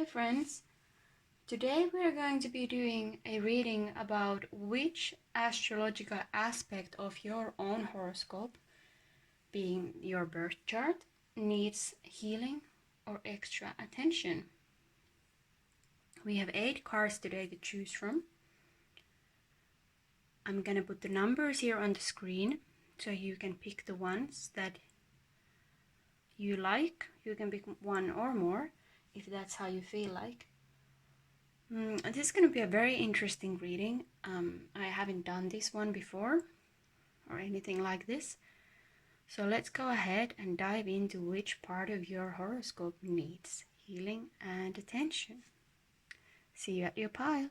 Hi friends! Today we are going to be doing a reading about which astrological aspect of your own horoscope, being your birth chart, needs healing or extra attention. We have 8 cards today to choose from. I'm gonna put the numbers here on the screen so you can pick the ones that you like. You can pick one or more if that's how you feel like. This is going to be a very interesting reading. I haven't done this one before or anything like this. So let's go ahead and dive into which part of your horoscope needs healing and attention. See you at your pile.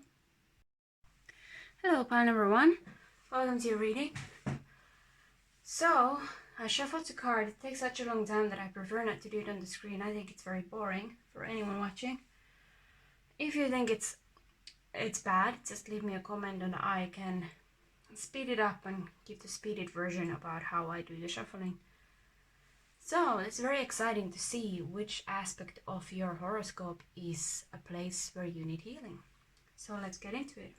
Hello, pile number 1. Welcome to your reading. So, I shuffled the card. It takes such a long time that I prefer not to do it on the screen. I think it's very boring for anyone watching. If you think it's bad, just leave me a comment and I can speed it up and give the speeded version about how I do the shuffling. So it's very exciting to see which aspect of your horoscope is a place where you need healing. So let's get into it.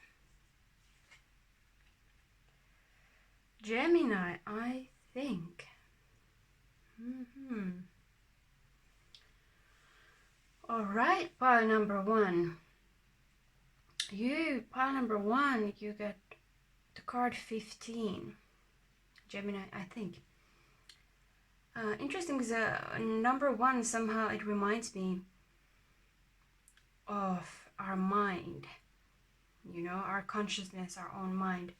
Gemini, I think. Alright, pile number 1. Pile number 1, you get the card 15. Gemini, I think. Interesting because number 1, somehow it reminds me of our mind, our consciousness, our own mind.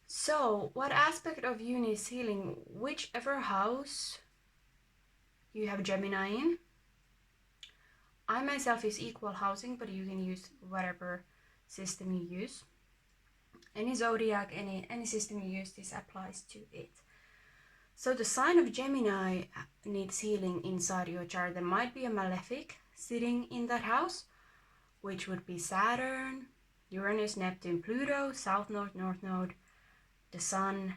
So what aspect of you needs healing? Whichever house you have Gemini in. I myself use equal housing, but you can use whatever system you use. Any zodiac, any system you use, this applies to it. So the sign of Gemini needs healing inside your chart. There might be a malefic sitting in that house, which would be Saturn, Uranus, Neptune, Pluto, South Node, North Node, the Sun,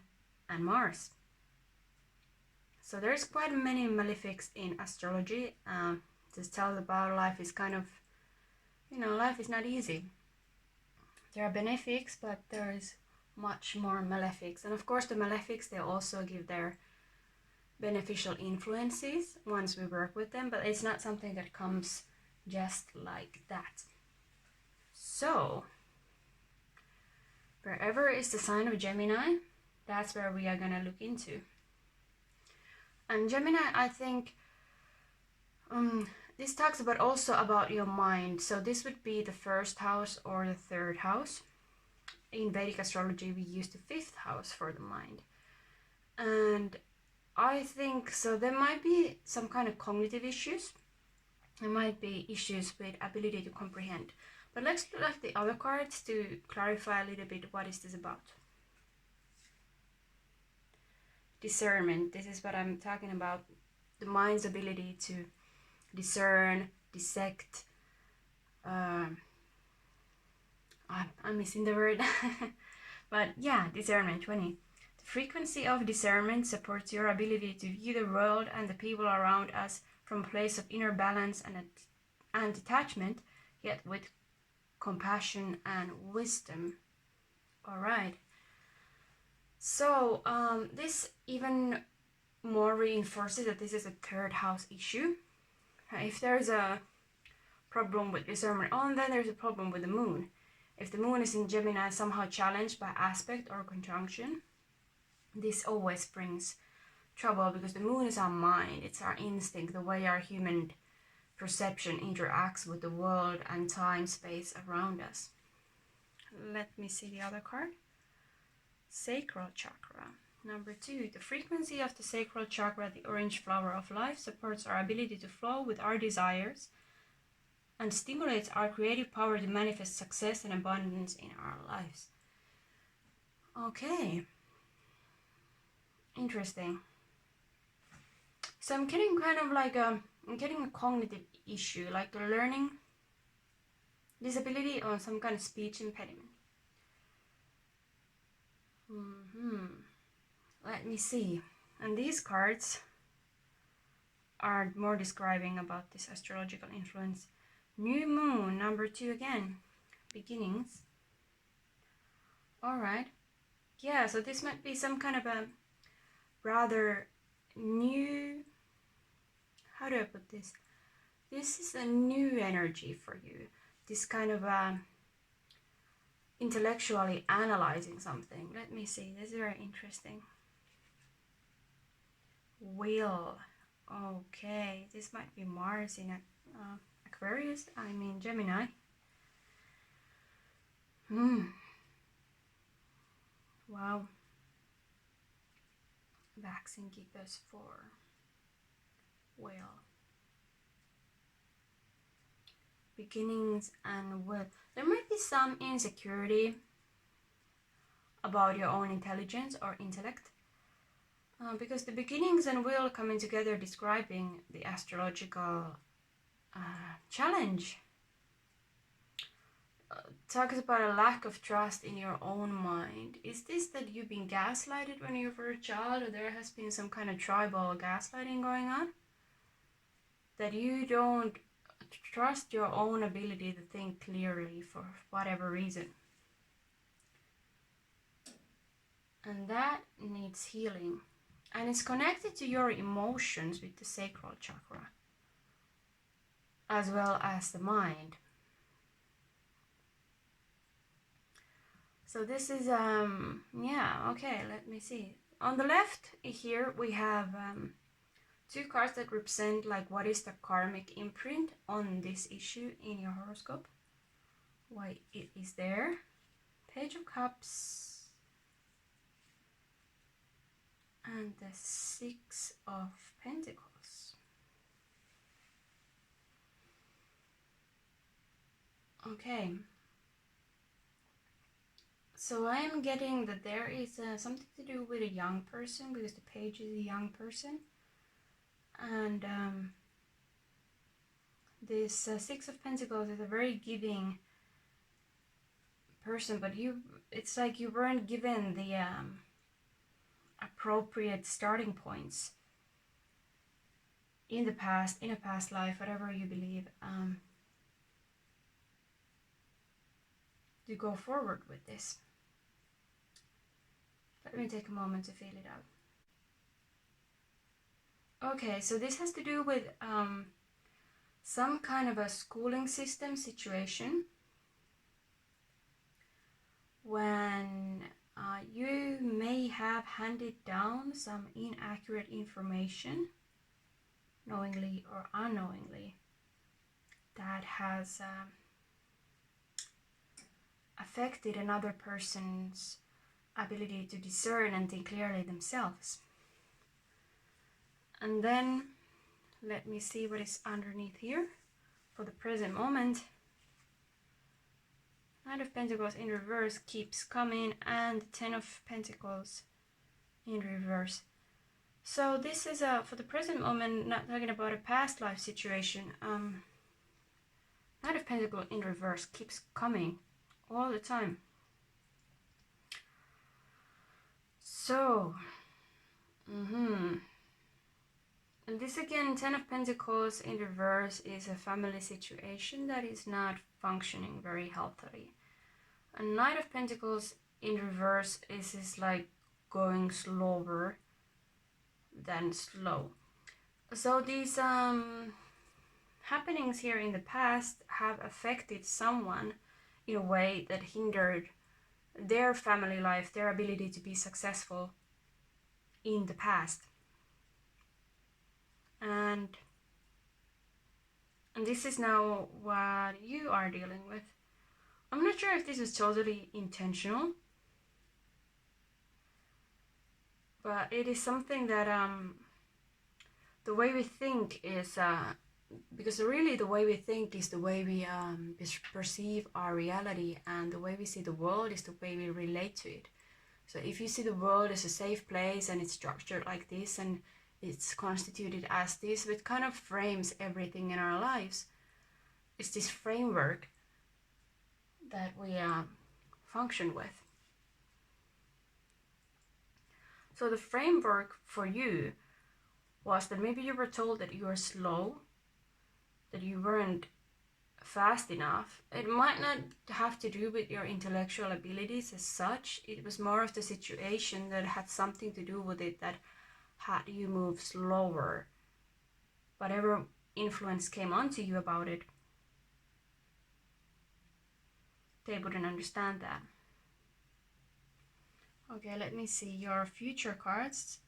and Mars. So there's quite many malefics in astrology. This tells about life is kind of, life is not easy. There are benefics, but there is much more malefics. And of course the malefics, they also give their beneficial influences once we work with them, but it's not something that comes just like that. So wherever is the sign of Gemini, that's where we are going to look into. And Gemini, I think this talks also about your mind. So this would be the 1st house or the 3rd house. In Vedic astrology, we use the 5th house for the mind. And I think, so there might be some kind of cognitive issues. There might be issues with ability to comprehend. But let's look at the other cards to clarify a little bit what is this about. Discernment, this is what I'm talking about. The mind's ability to discern, dissect. I'm missing the word. But yeah, discernment, 20. The frequency of discernment supports your ability to view the world and the people around us from a place of inner balance and detachment, yet with compassion and wisdom. Alright. So this even more reinforces that this is a 3rd house issue. If there's a problem with discernment, then there's a problem with the moon. If the moon is in Gemini, somehow challenged by aspect or conjunction, this always brings trouble because the moon is our mind, it's our instinct, the way our human perception interacts with the world and time, space around us. Let me see the other card. Sacral chakra. Number 2, the frequency of the sacral chakra, the orange flower of life, supports our ability to flow with our desires and stimulates our creative power to manifest success and abundance in our lives. Okay. Interesting. So I'm getting kind of like I'm getting a cognitive issue, like a learning disability or some kind of speech impediment. Let me see. And these cards are more describing about this astrological influence. New moon, number 2 again. Beginnings. Alright. Yeah, so this might be some kind of a rather new... How do I put this? This is a new energy for you. This kind of intellectually analyzing something. Let me see. This is very interesting. Will. Okay, this might be Mars in Aquarius. I mean Gemini. Wow. Vaccine keepers for will. Beginnings and will. There might be some insecurity about your own intelligence or intellect. Because the beginnings and will coming together describing the astrological challenge talks about a lack of trust in your own mind. Is this that you've been gaslighted when you were a child, or there has been some kind of tribal gaslighting going on? That you don't trust your own ability to think clearly for whatever reason. And that needs healing. And it's connected to your emotions with the sacral chakra, as well as the mind. So this is, yeah, okay, let me see. On the left here we have 2 cards that represent like what is the karmic imprint on this issue in your horoscope. Why it is there. Page of Cups. And the 6 of Pentacles. Okay. So I am getting that there is something to do with a young person, because the page is a young person. And this 6 of Pentacles is a very giving person, but it's like you weren't given the appropriate starting points in the past, in a past life, whatever you believe, to go forward with this. Let me take a moment to feel it out. Okay, so this has to do with some kind of a schooling system situation when you may have handed down some inaccurate information, knowingly or unknowingly, that has affected another person's ability to discern and think clearly themselves. And then let me see what is underneath here for the present moment. Knight of Pentacles in reverse keeps coming, and 10 of Pentacles in reverse. So this is for the present moment, not talking about a past life situation. Knight of Pentacles in reverse keeps coming all the time. So, and this again, 10 of Pentacles in reverse is a family situation that is not functioning very healthily. A Knight of Pentacles in reverse is like going slower than slow. So these happenings here in the past have affected someone in a way that hindered their family life, their ability to be successful in the past. And this is now what you are dealing with. I'm not sure if this is totally intentional, but it is something that the way we think is because really the way we think is the way we perceive our reality, and the way we see the world is the way we relate to it. So if you see the world as a safe place and it's structured like this and it's constituted as this, it kind of frames everything in our lives. It's this framework that we function with. So the framework for you was that maybe you were told that you were slow, that you weren't fast enough. It might not have to do with your intellectual abilities as such. It was more of the situation that had something to do with it that had you move slower. Whatever influence came onto you about it, they wouldn't understand that. Okay, let me see your future cards.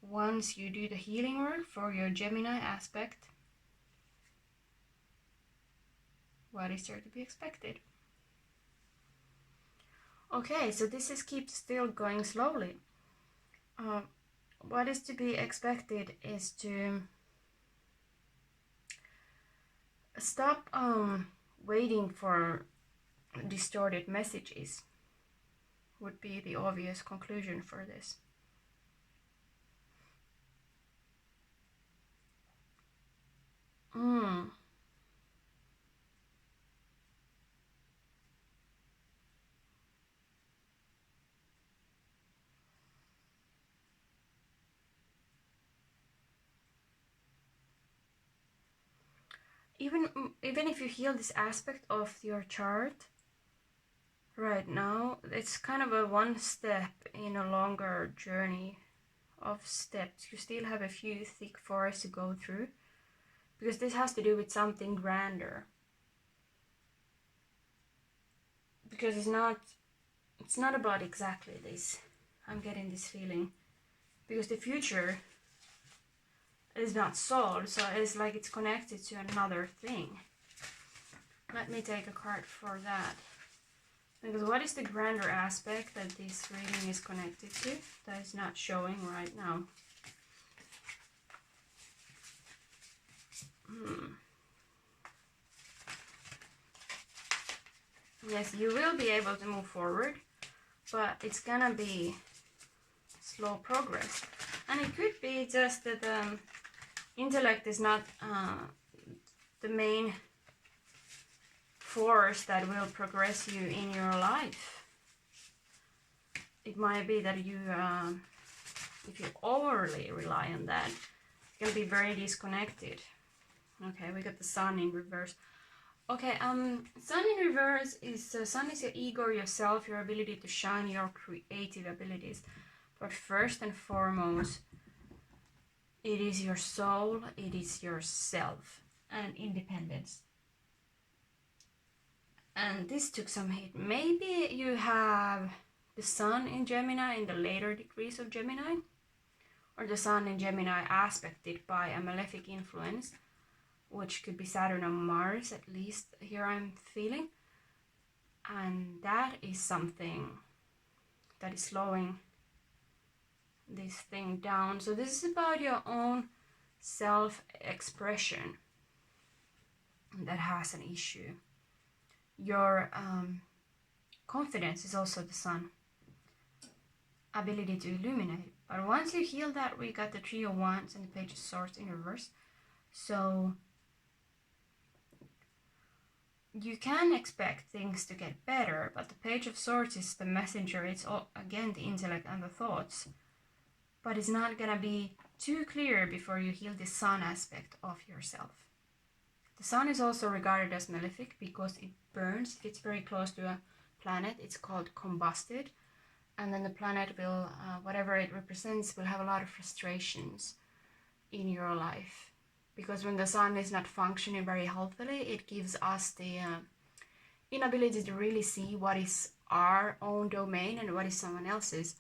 Once you do the healing work for your Gemini aspect, what is there to be expected? Okay, so this keeps still going slowly. What is to be expected is to stop waiting for distorted messages, would be the obvious conclusion for this. Even if you heal this aspect of your chart right now, it's kind of a one step in a longer journey of steps. You still have a few thick forests to go through, because this has to do with something grander. Because it's not about exactly this. I'm getting this feeling. Because the future is not solved, so it's like it's connected to another thing. Let me take a card for that. Because what is the grander aspect that this reading is connected to that is not showing right now? Yes, you will be able to move forward, but it's gonna be slow progress. And it could be just that intellect is not the main force that will progress you in your life. It might be that you, if you overly rely on that, you're gonna be very disconnected. Okay, we got the sun in reverse. Okay, sun in reverse is, sun is your ego, yourself, your ability to shine, your creative abilities. But first and foremost, it is your soul, it is yourself, and independence. And this took some hit. Maybe you have the sun in Gemini in the later degrees of Gemini, or the sun in Gemini aspected by a malefic influence, which could be Saturn or Mars, at least here I'm feeling. And that is something that is slowing this thing down. So this is about your own self-expression that has an issue. Your confidence is also the sun, ability to illuminate. But once you heal that, we got the Three of Wands and the Page of Swords in reverse. So you can expect things to get better, but the Page of Swords is the messenger. It's all, again, the intellect and the thoughts. But it's not gonna be too clear before you heal the sun aspect of yourself. The sun is also regarded as malefic because it burns. If it's very close to a planet, it's called combusted. And then the planet will, whatever it represents, will have a lot of frustrations in your life. Because when the sun is not functioning very healthily, it gives us the inability to really see what is our own domain and what is someone else's.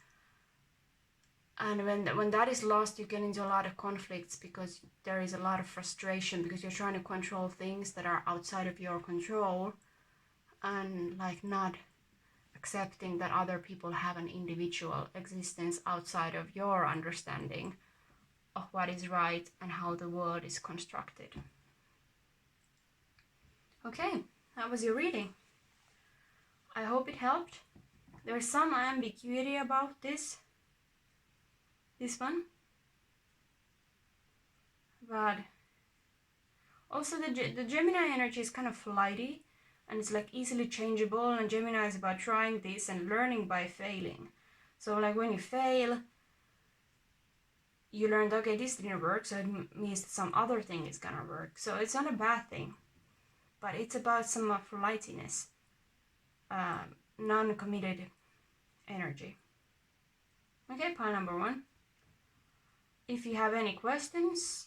And when that is lost, you get into a lot of conflicts because there is a lot of frustration because you're trying to control things that are outside of your control, and like not accepting that other people have an individual existence outside of your understanding of what is right and how the world is constructed. Okay, that was your reading. I hope it helped. There's some ambiguity about this one, but also the Gemini energy is kind of flighty and it's like easily changeable, and Gemini is about trying this and learning by failing. So like when you fail, you learned, okay, this didn't work, so it means that some other thing is gonna work. So it's not a bad thing. but it's about some of flightiness, non-committed energy. Okay, pile number 1. If you have any questions,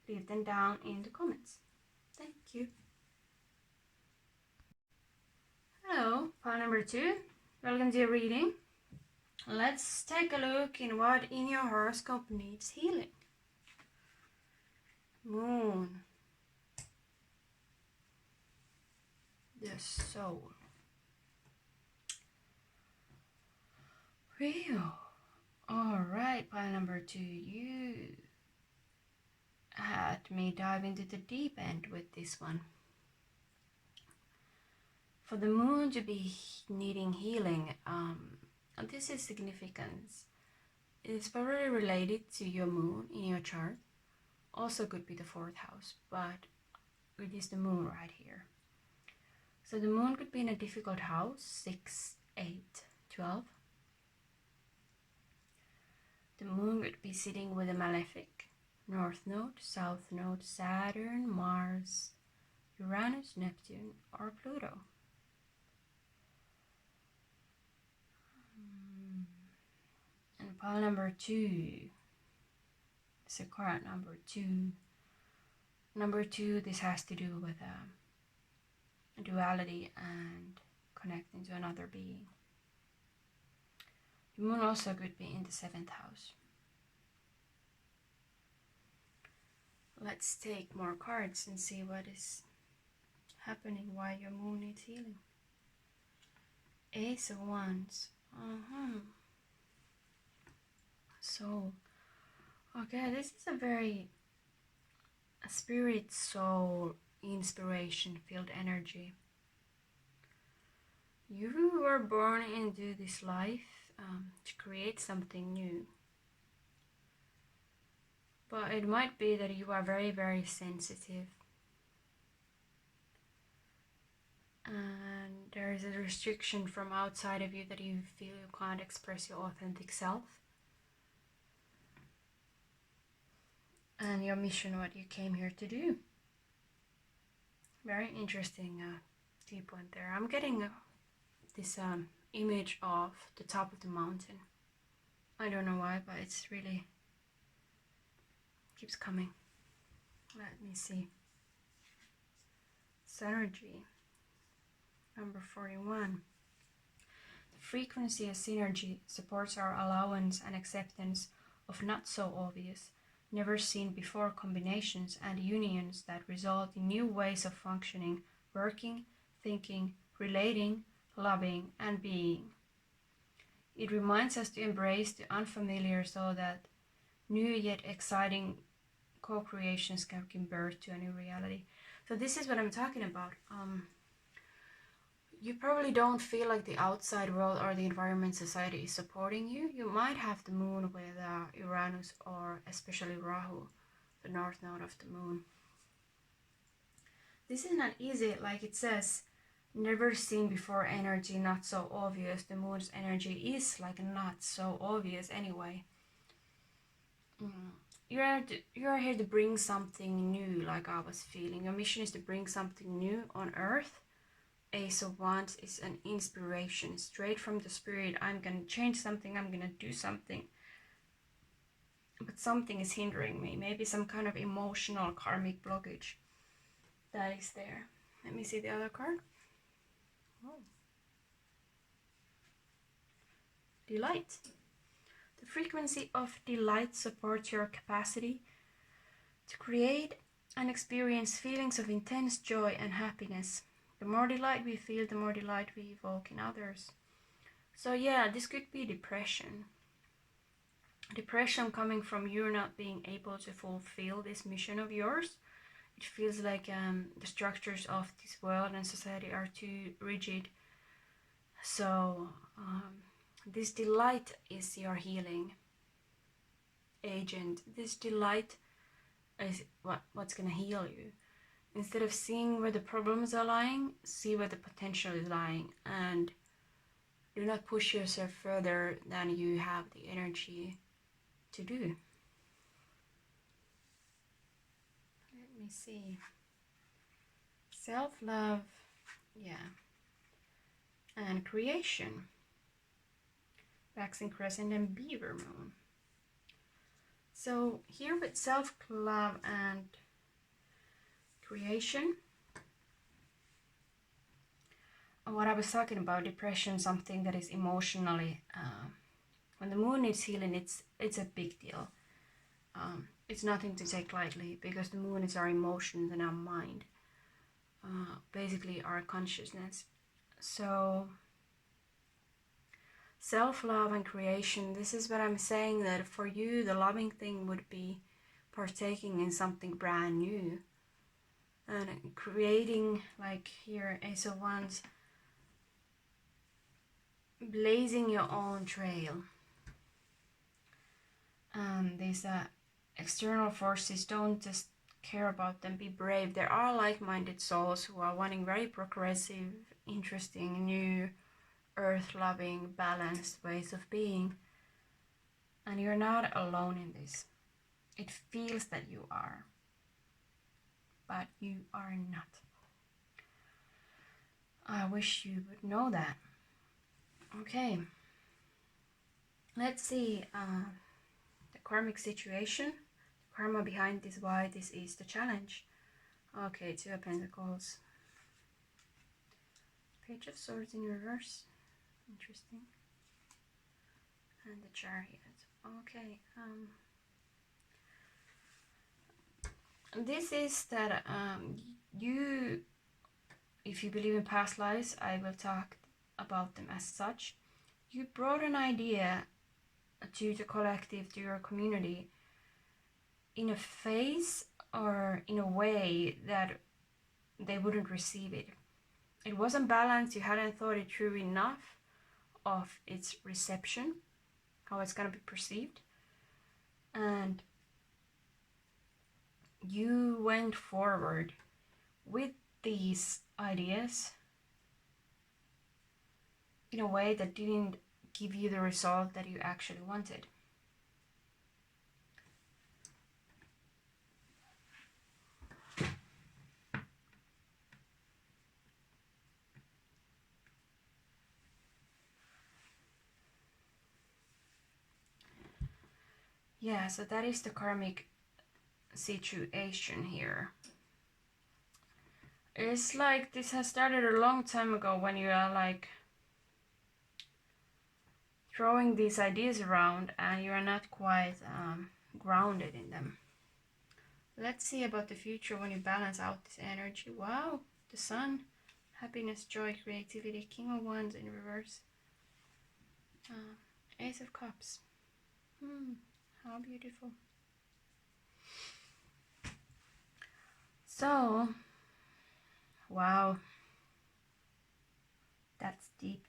leave them down in the comments. Thank you. Hello, pile number 2. Welcome to your reading. Let's take a look in what in your horoscope needs healing. Moon. The soul. Rio. Alright, pile number 2. You had me dive into the deep end with this one. For the moon to be needing healing, this is significant. It's probably related to your moon in your chart. Also could be the 4th house, but it is the moon right here. So the moon could be in a difficult house, 6, 8, 12. The moon could be sitting with a malefic, North Node, South Node, Saturn, Mars, Uranus, Neptune, or Pluto. And pile number 2, it's a card number 2. Number 2, this has to do with duality and connecting to another being. The moon also could be in the 7th house. Let's take more cards and see what is happening, why your moon needs healing. Ace of Wands. So, okay, this is a very spirit, soul, inspiration filled energy. You were born into this life to create something new. But it might be that you are very, very sensitive. And there is a restriction from outside of you that you feel you can't express your authentic self. And your mission, what you came here to do. Very interesting deep one there. I'm getting this image of the top of the mountain. I don't know why, but it's really keeps coming. Let me see. Synergy. Number 41. The frequency of synergy supports our allowance and acceptance of not so obvious, never seen before combinations and unions that result in new ways of functioning, working, thinking, relating, loving, and being. It reminds us to embrace the unfamiliar so that new yet exciting co-creations can give birth to a new reality. So this is what I'm talking about. You probably don't feel like the outside world or the environment, society is supporting you. You might have the moon with Uranus or especially Rahu, the north node of the moon. This is not easy, like it says, never seen before energy, not so obvious. The moon's energy is like not so obvious anyway. You are here to bring something new, like I was feeling. Your mission is to bring something new on earth. Ace of Wands is an inspiration straight from the spirit. I'm gonna change something, I'm gonna do something, but something is hindering me. Maybe some kind of emotional karmic blockage that is there. Let me see the other card. Oh. Delight. The frequency of delight supports your capacity to create and experience feelings of intense joy and happiness. The more delight we feel, the more delight we evoke in others. So yeah, this could be depression. Depression coming from you not being able to fulfill this mission of yours. It feels like the structures of this world and society are too rigid. So this delight is your healing agent. This delight is what's gonna heal you. Instead of seeing where the problems are lying, see where the potential is lying, and do not push yourself further than you have the energy to do. Let me see. self-love, yeah, and creation, waxing crescent and beaver moon. So here with self-love and creation, what I was talking about, depression, something that is emotionally, when the moon is healing, it's a big deal. It's nothing to take lightly, because the moon is our emotions and our mind, basically our consciousness. So self-love and creation, this is what I'm saying, that for you the loving thing would be partaking in something brand new and creating, like here Ace of Wands, blazing your own trail. These external forces, don't just care about them, be brave. There are like-minded souls who are wanting very progressive, interesting, new, earth-loving, balanced ways of being. And you're not alone in this. It feels that you are, but you are not. I wish you would know that. Okay. Let's see the karmic situation, karma behind this, why this is the challenge. Okay, Two of Pentacles. Page of Swords in reverse. Interesting. And the Chariot. Okay. This is that you, if you believe in past lives, I will talk about them as such. You brought an idea to the collective, to your community, in a phase or in a way that they wouldn't receive it. It wasn't balanced, you hadn't thought it through enough of its reception, how it's going to be perceived. And you went forward with these ideas in a way that didn't give you the result that you actually wanted. Yeah, so that is the karmic situation here. It's like this has started a long time ago, when you are like throwing these ideas around and you are not quite grounded in them. Let's see about the future when you balance out this energy. Wow, the Sun, happiness, joy, creativity, King of Wands in reverse, Ace of Cups. How beautiful. So, wow, that's deep.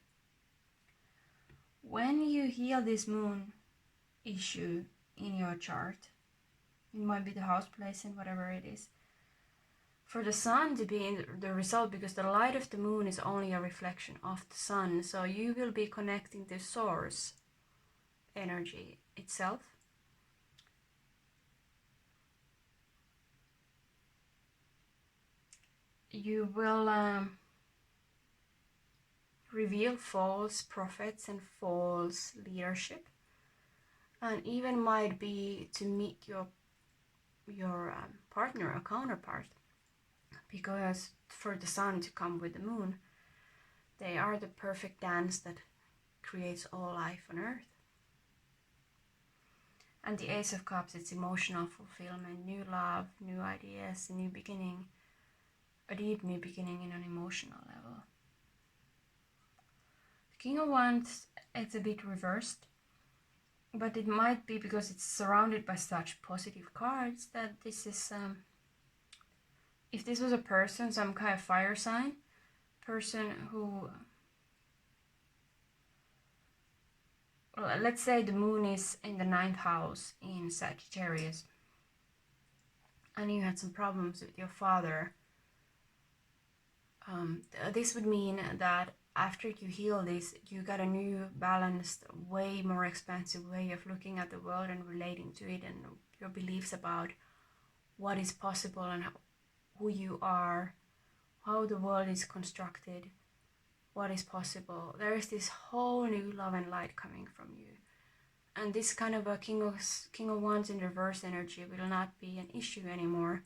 When you heal this moon issue in your chart, it might be the house place and whatever it is, for the Sun to be in the result, because the light of the moon is only a reflection of the Sun, so you will be connecting the source energy itself. You will reveal false prophets and false leadership, and even might be to meet your partner or counterpart, because for the Sun to come with the moon, they are the perfect dance that creates all life on earth. And the Ace of Cups, it's emotional fulfillment, new love, new ideas, a new beginning, a deep new beginning in an emotional level. The King of Wands, it's a bit reversed, but it might be because it's surrounded by such positive cards that this is, if this was a person, some kind of fire sign, person who, well, let's say the moon is in the 9th house in Sagittarius, and you had some problems with your father, this would mean that after you heal this, you got a new, balanced, way more expansive way of looking at the world and relating to it, and your beliefs about what is possible and who you are, how the world is constructed, what is possible. There is this whole new love and light coming from you. And this kind of a King of Wands in reverse energy will not be an issue anymore,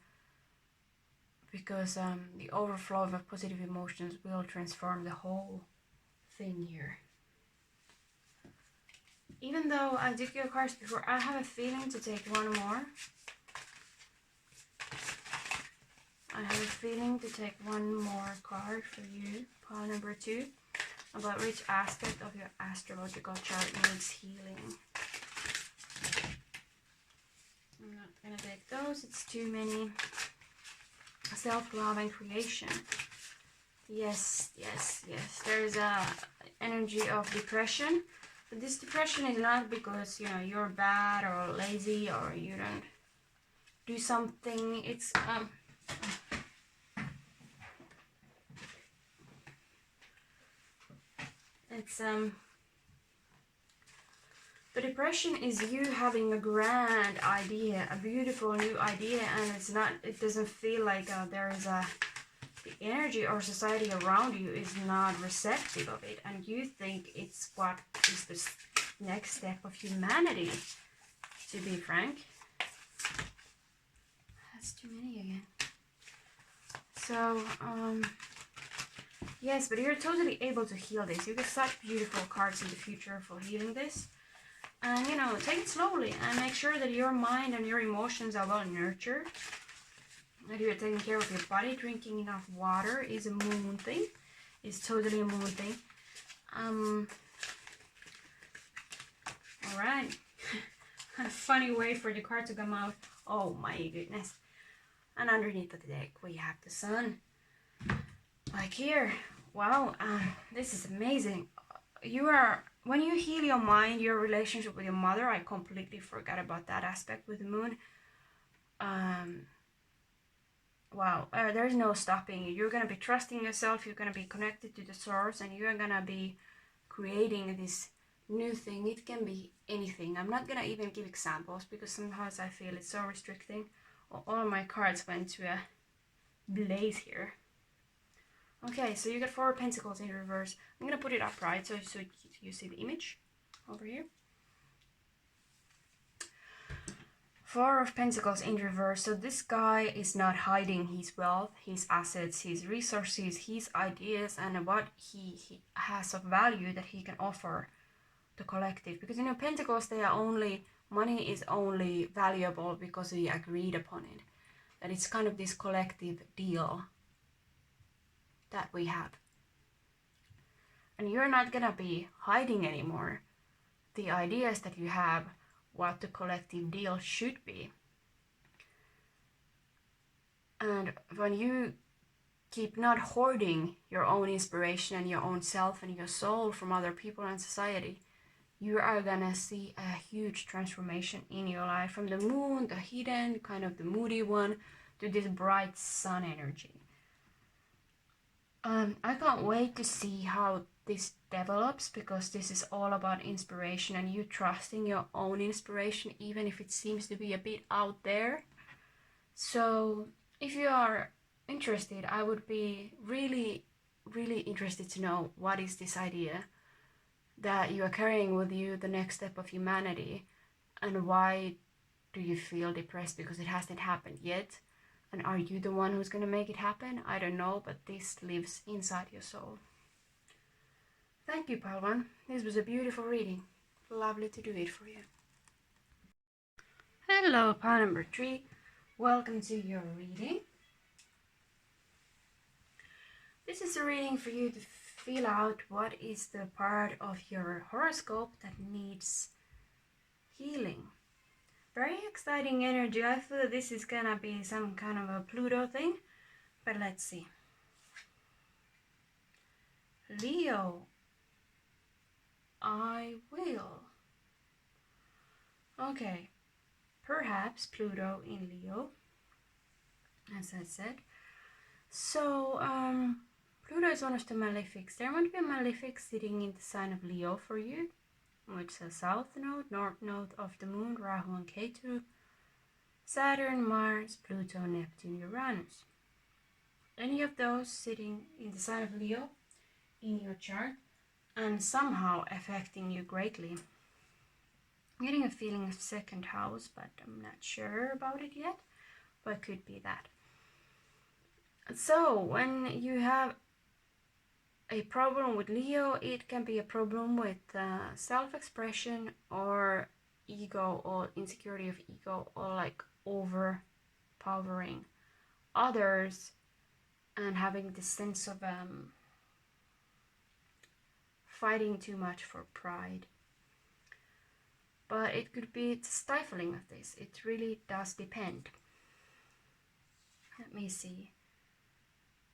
because the overflow of positive emotions will transform the whole thing here. Even though I took your cards before, I have a feeling to take one more. I have a feeling to take one more card for you, pile number 2, about which aspect of your astrological chart needs healing. I'm not gonna take those, it's too many. Self-love and creation. Yes. There's a energy of depression. But this depression is not because, you know, you're bad or lazy or you don't do something. It's the depression is you having a grand idea, a beautiful new idea, and it doesn't feel like there is the energy or society around you is not receptive of it, and you think it's what is the next step of humanity, to be frank. That's too many again. So, yes, but you're totally able to heal this. You get such beautiful cards in the future for healing this. And, you know, take it slowly and make sure that your mind and your emotions are well nurtured. That you're taking care of your body. Drinking enough water is a moon thing. It's totally a moon thing. Alright. A funny way for the card to come out. Oh my goodness. And underneath the deck we have the sun. Like here. Wow. This is amazing. When you heal your mind, your relationship with your mother, I completely forgot about that aspect with the moon. Wow, there's no stopping you. You're going to be trusting yourself, you're going to be connected to the source, and you're going to be creating this new thing. It can be anything. I'm not going to even give examples because sometimes I feel it's so restricting. All of my cards went to a blaze here. Okay, so you got 4 of Pentacles in reverse. I'm going to put it upright so you see the image over here. 4 of Pentacles in reverse. So this guy is not hiding his wealth, his assets, his resources, his ideas, and what he has of value that he can offer the collective. Because, you know, Pentacles, money is only valuable because we agreed upon it. That it's kind of this collective deal that we have. And you're not gonna be hiding anymore the ideas that you have, what the collective deal should be. And when you keep not hoarding your own inspiration and your own self and your soul from other people and society, you are gonna see a huge transformation in your life, from the moon, the hidden, kind of the moody one, to this bright sun energy. I can't wait to see how this develops, because this is all about inspiration and you trusting your own inspiration, even if it seems to be a bit out there. So if you are interested, I would be really, really interested to know what is this idea that you are carrying with you, the next step of humanity, and why do you feel depressed because it hasn't happened yet? And are you the one who's going to make it happen? I don't know, but this lives inside your soul. Thank you, Pile 1. This was a beautiful reading. Lovely to do it for you. Hello, Pile number 3. Welcome to your reading. This is a reading for you to feel out what is the part of your horoscope that needs healing. Very exciting energy. I feel this is gonna be some kind of a Pluto thing, but let's see. Leo, I will. Okay, perhaps Pluto in Leo, as I said. So, Pluto is one of the malefics. There might be a malefic sitting in the sign of Leo for you, which is a south node, north node of the moon, Rahu and Ketu, Saturn, Mars, Pluto, Neptune, Uranus. any of those sitting in the sign of Leo in your chart and somehow affecting you greatly. I'm getting a feeling of second house, but I'm not sure about it yet, but could be that. So when you have a problem with Leo, it can be a problem with self-expression or ego or insecurity of ego, or like overpowering others and having this sense of fighting too much for pride. But it could be stifling of this. It really does depend. Let me see.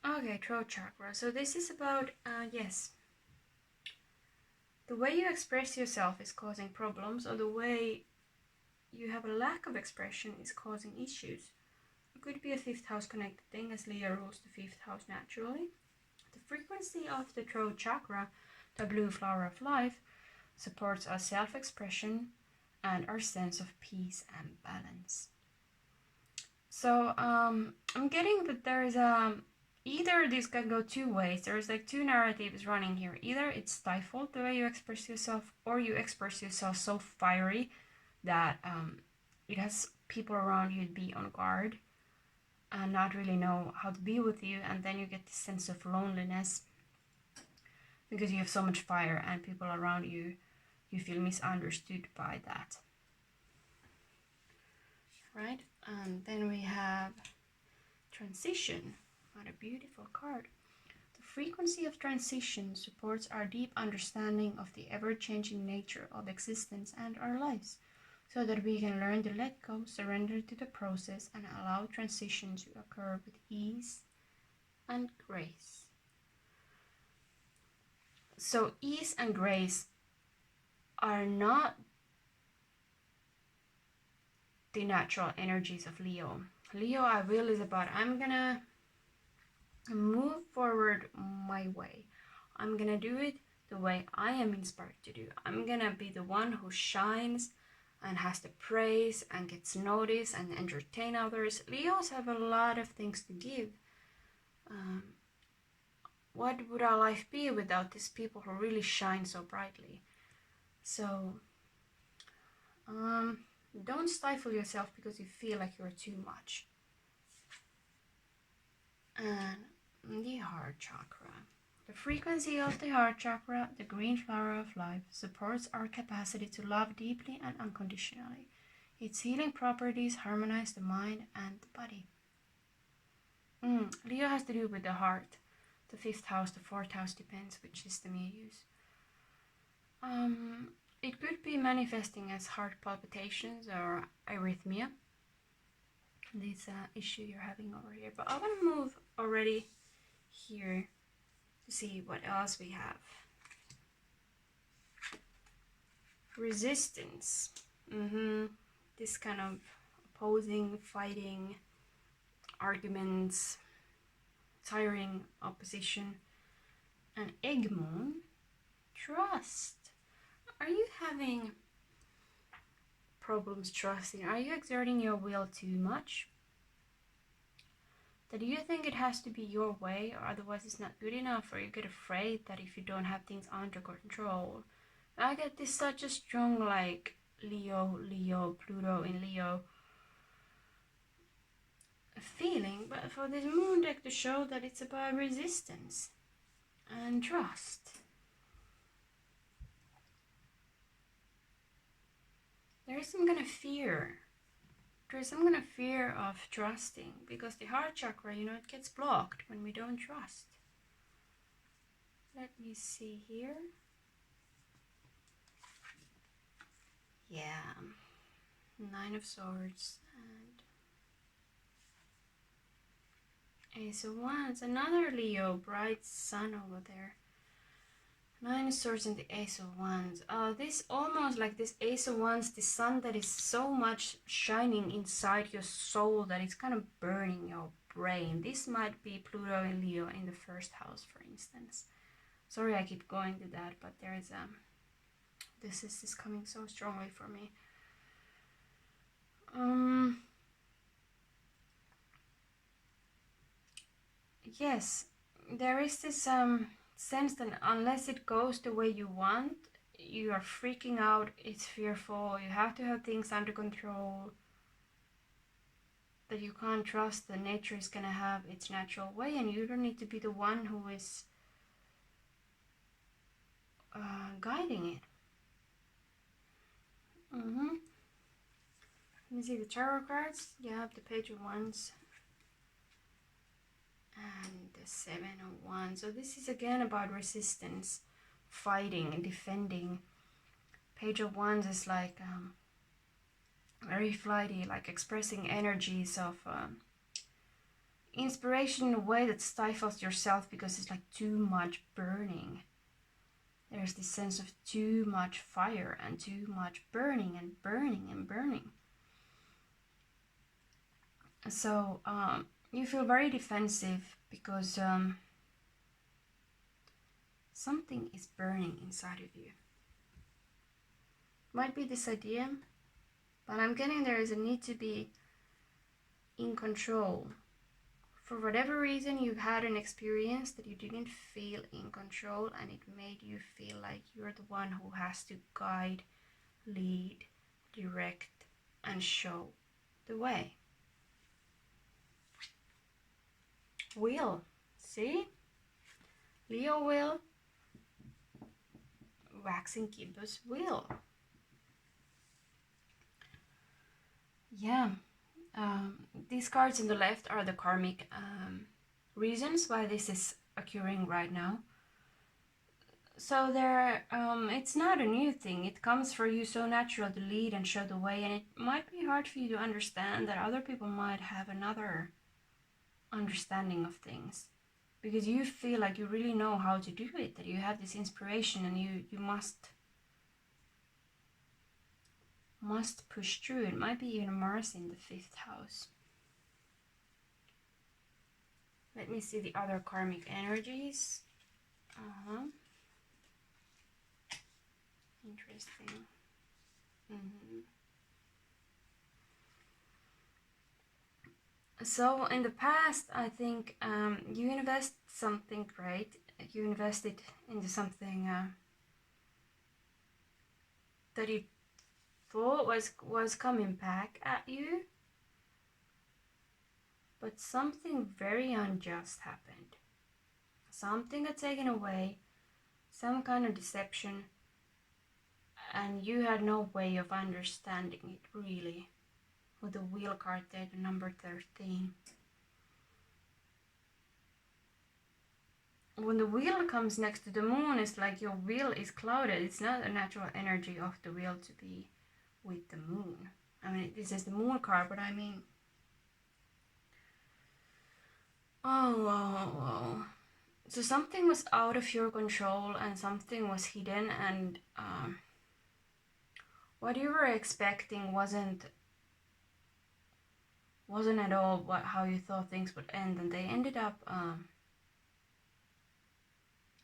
Okay, throat chakra. So this is about, yes, the way you express yourself is causing problems, or the way you have a lack of expression is causing issues. It could be a fifth house connected thing, as Leo rules the fifth house naturally. The frequency of the throat chakra, the blue flower of life, supports our self-expression and our sense of peace and balance. So I'm getting that there is either this can go two ways. There's like two narratives running here. Either it's stifled the way you express yourself, or you express yourself so fiery that it has people around you to be on guard and not really know how to be with you, and then you get this sense of loneliness because you have so much fire and people around you, you feel misunderstood by that. Right? And then we have transition. What a beautiful card. The frequency of transition supports our deep understanding of the ever-changing nature of existence and our lives, so that we can learn to let go, surrender to the process, and allow transition to occur with ease and grace. So ease and grace are not the natural energies of Leo. Leo, I will, is about I'm gonna move forward my way. I'm gonna do it the way I am inspired to do. I'm gonna be the one who shines and has the praise and gets noticed and entertain others. Leos have a lot of things to give. What would our life be without these people who really shine so brightly? So don't stifle yourself because you feel like you're too much. And the heart chakra. The frequency of the heart chakra, the green flower of life, supports our capacity to love deeply and unconditionally. Its healing properties harmonize the mind and the body. Leo has to do with the heart. The fifth house, the fourth house, depends which system you use. It could be manifesting as heart palpitations or arrhythmia. This issue you're having over here. But I want to move already here to see what else we have. Resistance. This kind of opposing, fighting, arguments, tiring opposition. And egg moon. Trust. Are you having problems trusting? Are you exerting your will too much? Do you think it has to be your way, or otherwise it's not good enough, or you get afraid that if you don't have things under control? I get this such a strong like Leo, Pluto in Leo feeling, but for this moon deck to show that it's about resistance and trust. There is some kind of fear. There's some kind of fear of trusting, because the heart chakra, it gets blocked when we don't trust. Let me see here. Yeah, Nine of Swords and Ace of Wands. Another Leo, bright sun over there. Nine of Swords and the Ace of Wands. This almost like this Ace of Wands, the sun that is so much shining inside your soul that it's kind of burning your brain. This might be Pluto and Leo in the first house, for instance. Sorry I keep going to that, but there is this is coming so strongly for me. yes, there is this sense that unless it goes the way you want, you are freaking out, it's fearful, you have to have things under control, that you can't trust that nature is going to have its natural way, and you don't need to be the one who is guiding it. Let me see the tarot cards. You have the Page of Wands and the Seven of Wands. So this is again about resistance, fighting and defending. Page of Wands is like very flighty, like expressing energies of inspiration in a way that stifles yourself because it's like too much burning. There's this sense of too much fire and too much burning and burning and burning. So you feel very defensive because something is burning inside of you. Might be this idea, but I'm getting there is a need to be in control. For whatever reason, you've had an experience that you didn't feel in control, and it made you feel like you're the one who has to guide, lead, direct, and show the way. Will, see? Leo will, waxing gibbous will. Yeah, these cards on the left are the karmic reasons why this is occurring right now. So there, it's not a new thing. It comes for you so natural to lead and show the way, and it might be hard for you to understand that other people might have another understanding of things, because you feel like you really know how to do it, that you have this inspiration and you must push through. It might be even Mars in the 5th house. Let me see the other karmic energies. Interesting. So in the past, I think you invest something great. You invested into something that you thought was coming back at you, but something very unjust happened. Something got taken away, some kind of deception, and you had no way of understanding it really. With the wheel card there, the number 13. When the wheel comes next to the moon, it's like your wheel is clouded. It's not a natural energy of the wheel to be with the moon. I mean, this is the moon card, but I mean... Oh. So something was out of your control and something was hidden, and what you were expecting wasn't at all how you thought things would end, and they ended up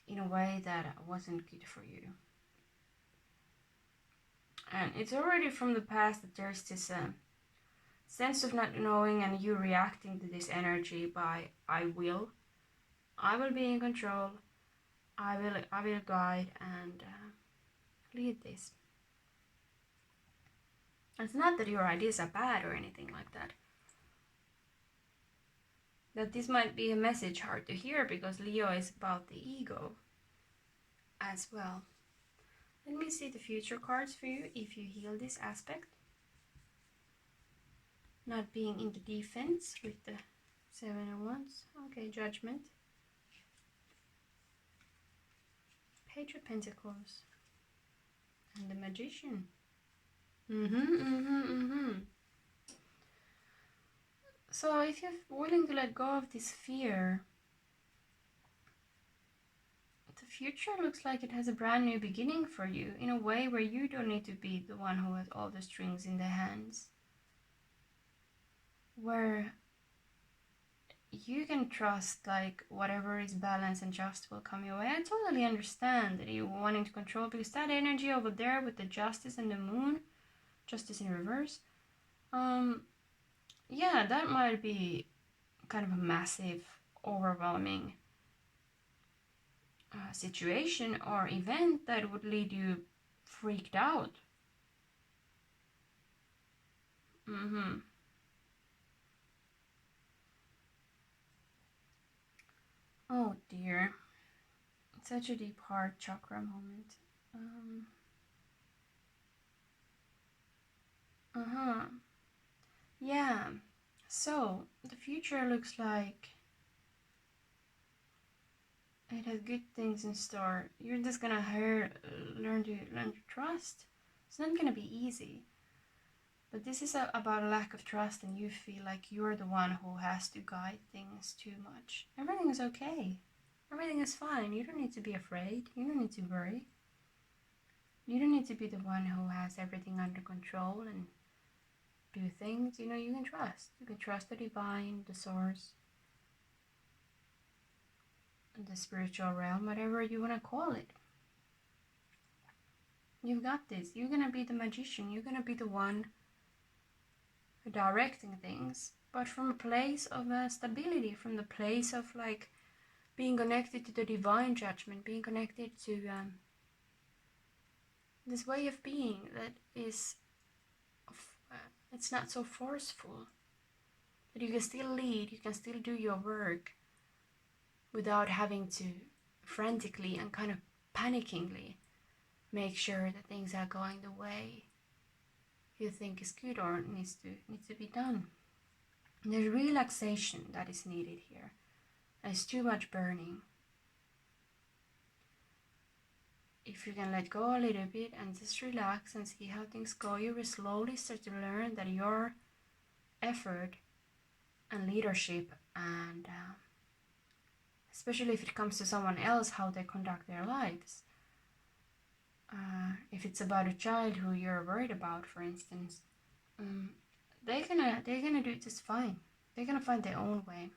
in a way that wasn't good for you. And it's already from the past that there's this sense of not knowing, and you reacting to this energy by I will be in control, I will guide and lead this. It's not that your ideas are bad or anything like that. That this might be a message hard to hear, because Leo is about the ego as well. Let me see the future cards for you if you heal this aspect. Not being in the defense with the 7 of Wands. Okay, Judgment. Page of Pentacles. And the Magician. So if you're willing to let go of this fear, the future looks like it has a brand new beginning for you, in a way where you don't need to be the one who has all the strings in their hands. Where you can trust like whatever is balanced and just will come your way. I totally understand that you're wanting to control, because that energy over there with the Justice and the Moon, Justice in reverse, yeah, that might be kind of a massive overwhelming situation or event that would lead you freaked out. Oh dear. It's such a deep heart chakra moment. Yeah. So the future looks like it has good things in store. You're just gonna learn to trust. It's not gonna be easy. But this is about a lack of trust, and you feel like you're the one who has to guide things too much. Everything is okay. Everything is fine. You don't need to be afraid. You don't need to worry. You don't need to be the one who has everything under control and do things. You know, you can trust. You can trust the divine, the source, the spiritual realm, whatever you want to call it. You've got this. You're going to be the magician. You're going to be the one directing things, but from a place of stability, from the place of like being connected to the divine judgment, being connected to this way of being that is it's not so forceful, that you can still lead, you can still do your work without having to frantically and kind of panickingly make sure that things are going the way you think is good or needs to be done. There's relaxation that is needed here. There's too much burning. If you can let go a little bit and just relax and see how things go, you will slowly start to learn that your effort and leadership, and especially if it comes to someone else, how they conduct their lives. If it's about a child who you're worried about, for instance, they're gonna do it just fine. They're gonna find their own way.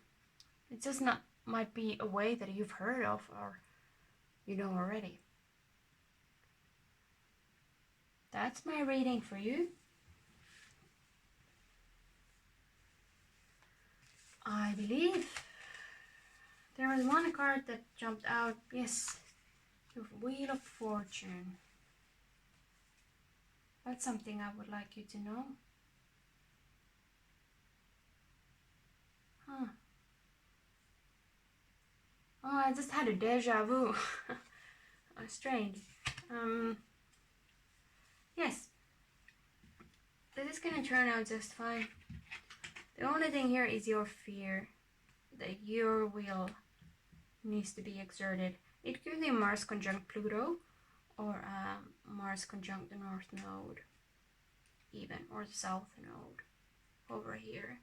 It just might be a way that you've heard of or you know already. That's my reading for you. I believe there was one card that jumped out. Yes, the Wheel of Fortune. That's something I would like you to know. Huh. Oh, I just had a deja vu. Strange. Yes. This is gonna turn out just fine. The only thing here is your fear that your will needs to be exerted. It could be Mars conjunct Pluto, or Mars conjunct the North Node, even, or the South Node over here,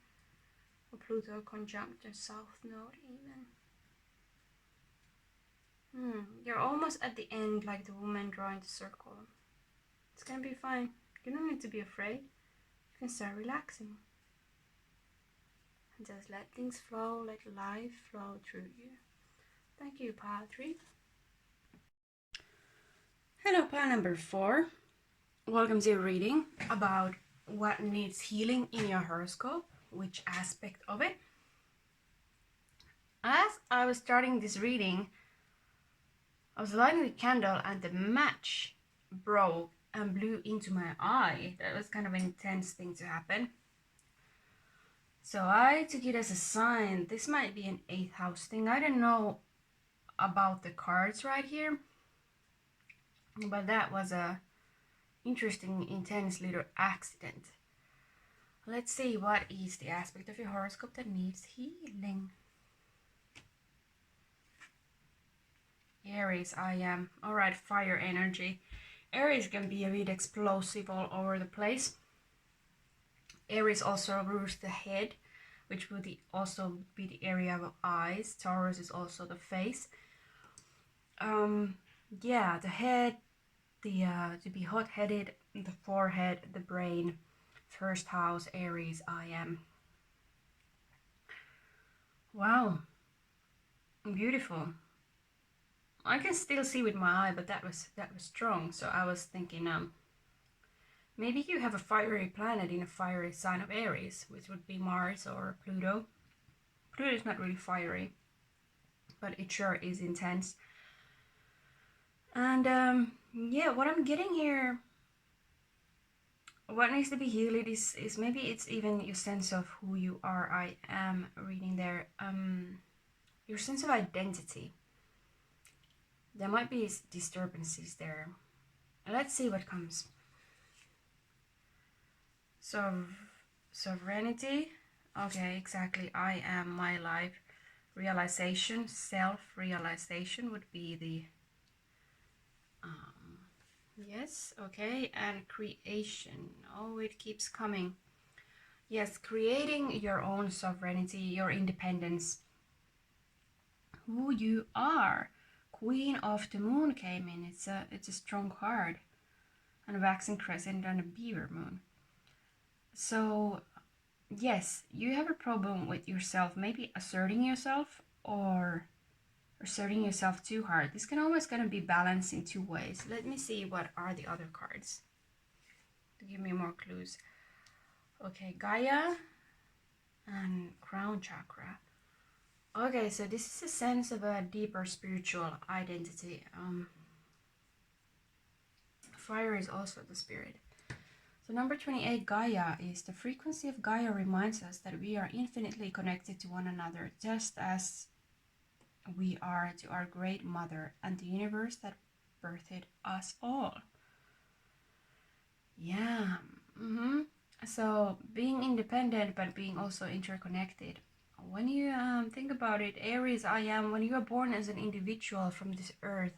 or Pluto conjunct the South Node even. You're almost at the end, like the woman drawing the circle. It's gonna be fine. You don't need to be afraid. You can start relaxing. And just let things flow, let life flow through you. Thank you, pile 3. Hello, pile number 4. Welcome to your reading about what needs healing in your horoscope, which aspect of it. As I was starting this reading, I was lighting the candle and the match broke and blew into my eye. That was kind of an intense thing to happen. So I took it as a sign. This might be an 8th house thing. I don't know about the cards right here, but that was a interesting, intense little accident. Let's see what is the aspect of your horoscope that needs healing. Aries, I am. Alright, fire energy. Aries can be a bit explosive all over the place. Aries also rules the head, which would also be the area of eyes. Taurus is also the face. Yeah, the head, to be hot-headed, the forehead, the brain. First house, Aries, I am. Wow, beautiful. I can still see with my eye, but that was strong. So I was thinking, maybe you have a fiery planet in a fiery sign of Aries, which would be Mars or Pluto. Pluto is not really fiery. but it sure is intense. And yeah, what I'm getting here, what needs to be healed is maybe it's even your sense of who you are. I am reading there. Your sense of identity. There might be disturbances there. Let's see what comes. So, sovereignty. Okay, exactly. I am my life. Realization, self-realization would be the yes, okay, and creation. Oh, it keeps coming. Yes, creating your own sovereignty, your independence, who you are. Queen of the Moon came in. It's a strong card, and a waxing crescent and a beaver moon. So yes, you have a problem with yourself, maybe asserting yourself or asserting yourself too hard. This can always gonna be balanced in two ways. Let me see what are the other cards to give me more clues. Okay, Gaia and crown chakra. Okay, so this is a sense of a deeper spiritual identity. Fire is also the spirit. So number 28, Gaia, is the frequency of Gaia reminds us that we are infinitely connected to one another, just as we are to our great mother and the universe that birthed us all. Yeah. So being independent but being also interconnected. When you think about it, Aries, when you are born as an individual from this earth,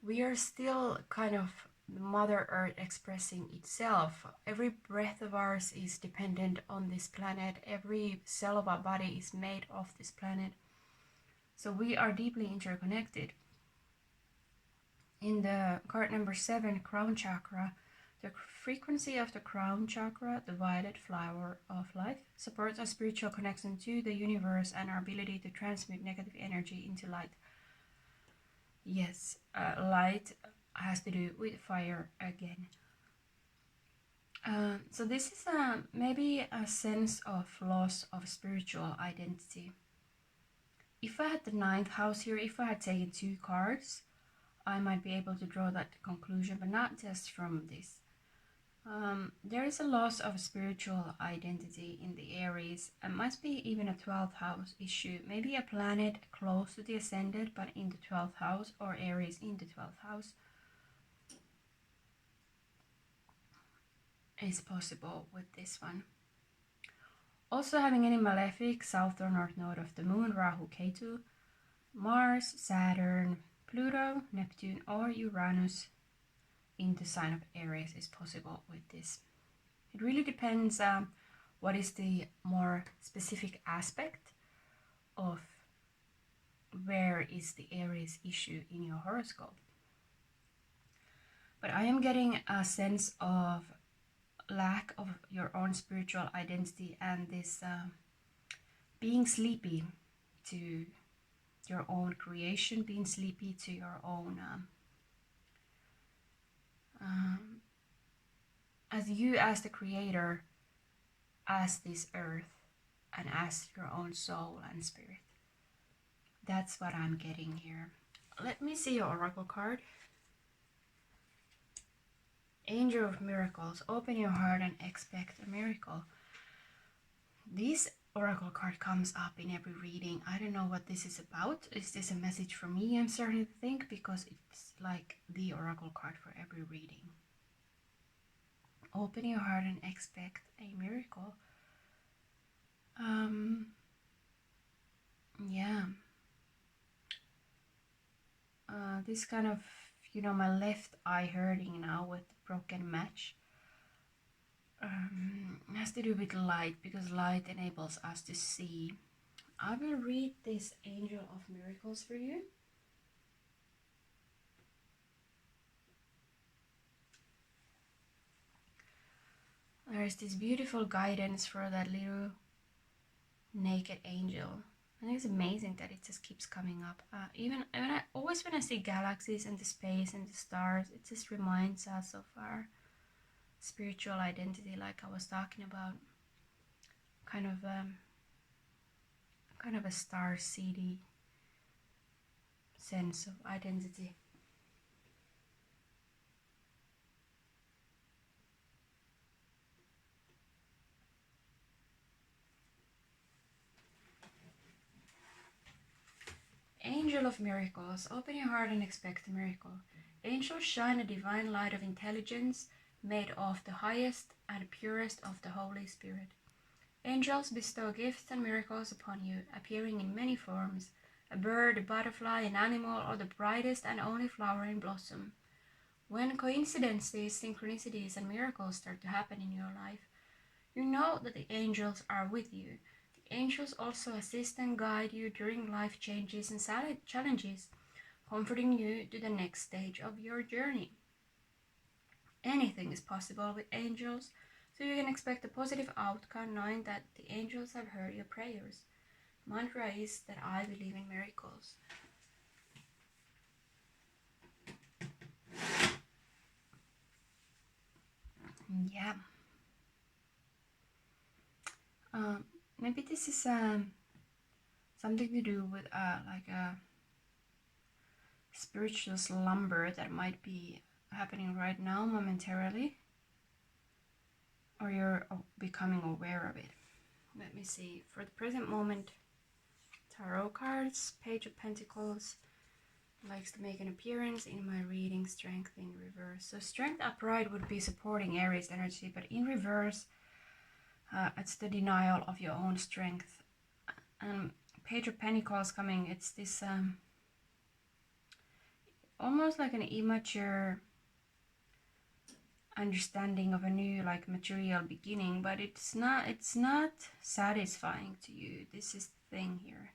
we are still kind of the Mother Earth expressing itself. Every breath of ours is dependent on this planet. Every cell of our body is made of this planet. So we are deeply interconnected. In the card number 7, crown chakra, the frequency of the crown chakra, the violet flower of life, supports our spiritual connection to the universe and our ability to transmute negative energy into light. Yes, light has to do with fire again. So this is maybe a sense of loss of spiritual identity. If I had the 9th house here, if I had taken 2 cards, I might be able to draw that conclusion, but not just from this. There is a loss of spiritual identity in the Aries. It must be even a 12th house issue. Maybe a planet close to the ascendant, but in the 12th house, or Aries in the 12th house. Is possible with this one. Also having any malefic, south or north node of the moon, Rahu, Ketu, Mars, Saturn, Pluto, Neptune, or Uranus in the sign of Aries is possible with this. It really depends what is the more specific aspect of where is the Aries issue in your horoscope. But I am getting a sense of lack of your own spiritual identity and this being sleepy to your own creation, being sleepy to your own as you as the creator, as this earth, and as your own soul and spirit. That's what I'm getting here. Let me see your oracle card. Angel of Miracles, open your heart and expect a miracle. This oracle card comes up in every reading. I don't know what this is about. Is this a message for me? I'm starting to think, because it's like the oracle card for every reading. Open your heart and expect a miracle. Yeah. This kind of, my left eye hurting now with the broken match. Has to do with light, because light enables us to see. I will read this Angel of Miracles for you. There is this beautiful guidance for that little naked angel. I think it's amazing that it just keeps coming up. Even when I see galaxies and the space and the stars, it just reminds us of our spiritual identity, like I was talking about. Kind of a star city sense of identity. Angel of miracles, open your heart and expect a miracle. Angels shine a divine light of intelligence made of the highest and purest of the Holy Spirit. Angels bestow gifts and miracles upon you, appearing in many forms, a bird, a butterfly, an animal, or the brightest and only flower in blossom. When coincidences, synchronicities, and miracles start to happen in your life, you know that the angels are with you. The angels also assist and guide you during life changes and challenges, comforting you to the next stage of your journey. Anything is possible with angels, so you can expect a positive outcome knowing that the angels have heard your prayers. Mantra is that I believe in miracles. Yeah. Maybe this is something to do with like a spiritual slumber that might be happening right now momentarily, or you're becoming aware of it. Let me see. For the present moment, tarot cards, Page of Pentacles likes to make an appearance in my reading. Strength in reverse. So strength upright would be supporting Aries energy, but in reverse, it's the denial of your own strength. Page of Pentacles coming, it's this almost like an immature understanding of a new like material beginning, but it's not satisfying to you. This is the thing here.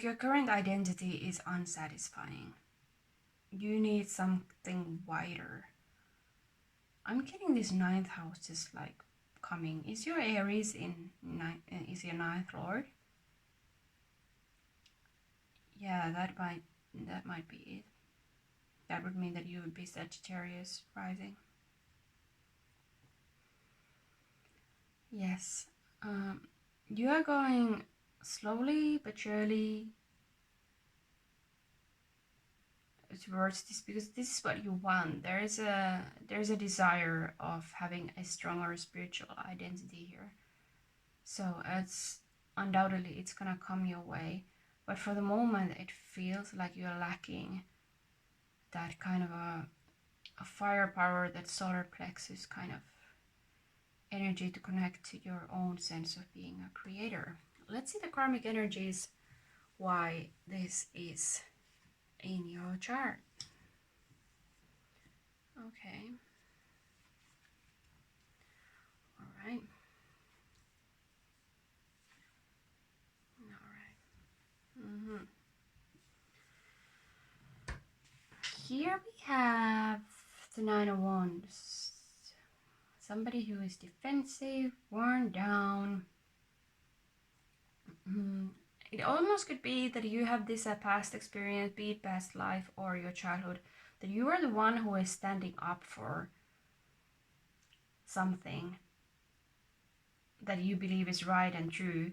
Your current identity is unsatisfying. You need something wider. I'm getting this 9th house just like coming. Is your Aries is your 9th lord? Yeah, that might be it. That would mean that you would be Sagittarius rising. Yes. You are going slowly but surely towards this, because this is what you want. There's a desire of having a stronger spiritual identity here. So it's undoubtedly it's gonna come your way. But for the moment, it feels like you're lacking that kind of a firepower, that solar plexus kind of energy to connect to your own sense of being a creator. Let's see the karmic energies, why this is in your chart. Okay. All right. Here we have the 9 of Wands. Somebody who is defensive, worn down. It almost could be that you have this past experience, be it past life or your childhood, that you are the one who is standing up for something that you believe is right and true.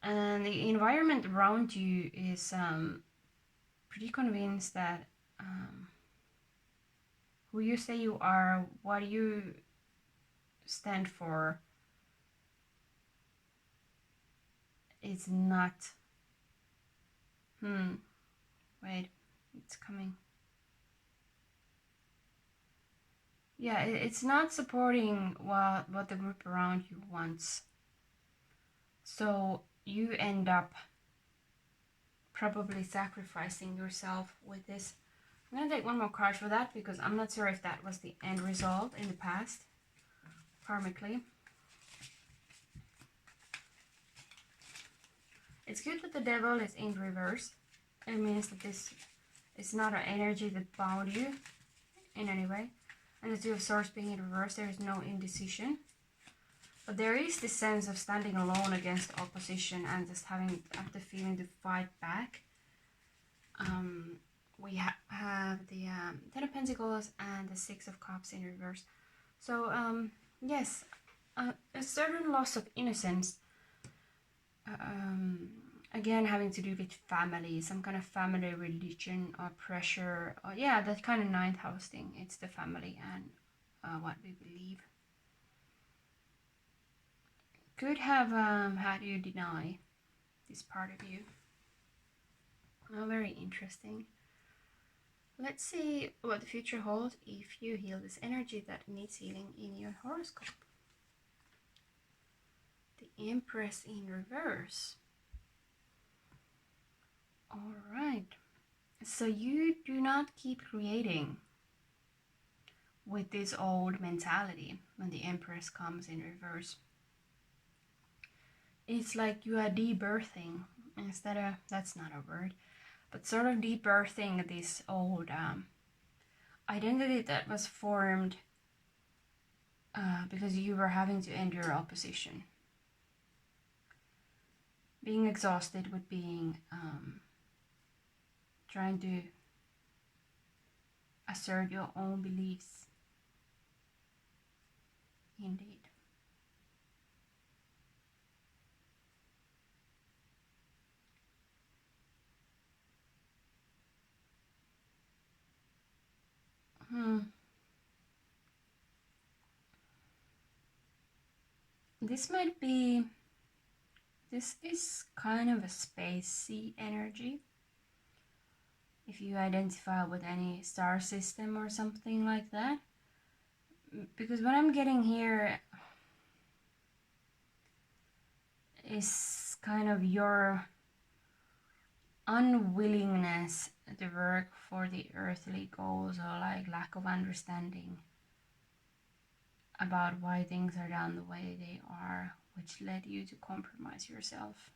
And the environment around you is pretty convinced that who you say you are, what you stand for, is not. Wait, it's coming. Yeah, it's not supporting what the group around you wants. So you end up probably sacrificing yourself with this. I'm gonna take one more card for that, because I'm not sure if that was the end result in the past, karmically. It's good that the devil is in reverse. It means that this is not an energy that bound you in any way. And the Two of Swords being in reverse, there is no indecision. But there is this sense of standing alone against opposition and just having the feeling to fight back. We have the 10 of Pentacles and the 6 of Cups in reverse. So, yes, a certain loss of innocence Again, having to do with family, some kind of family religion or pressure, or yeah, that kind of ninth house thing. It's the family and what we believe. Could have had you deny this part of you. Oh, very interesting. Let's see what the future holds if you heal this energy that needs healing in your horoscope. The Empress in reverse. All right. So you do not keep creating with this old mentality when the Empress comes in reverse. It's like you are debirthing instead of, that's not a word, but sort of debirthing this old identity that was formed because you were having to endure opposition. Being exhausted with being, trying to assert your own beliefs. Indeed. This might be, this is kind of a spacey energy. If you identify with any star system or something like that. Because what I'm getting here is kind of your unwillingness to work for the earthly goals, or like lack of understanding about why things are done the way they are, which led you to compromise yourself.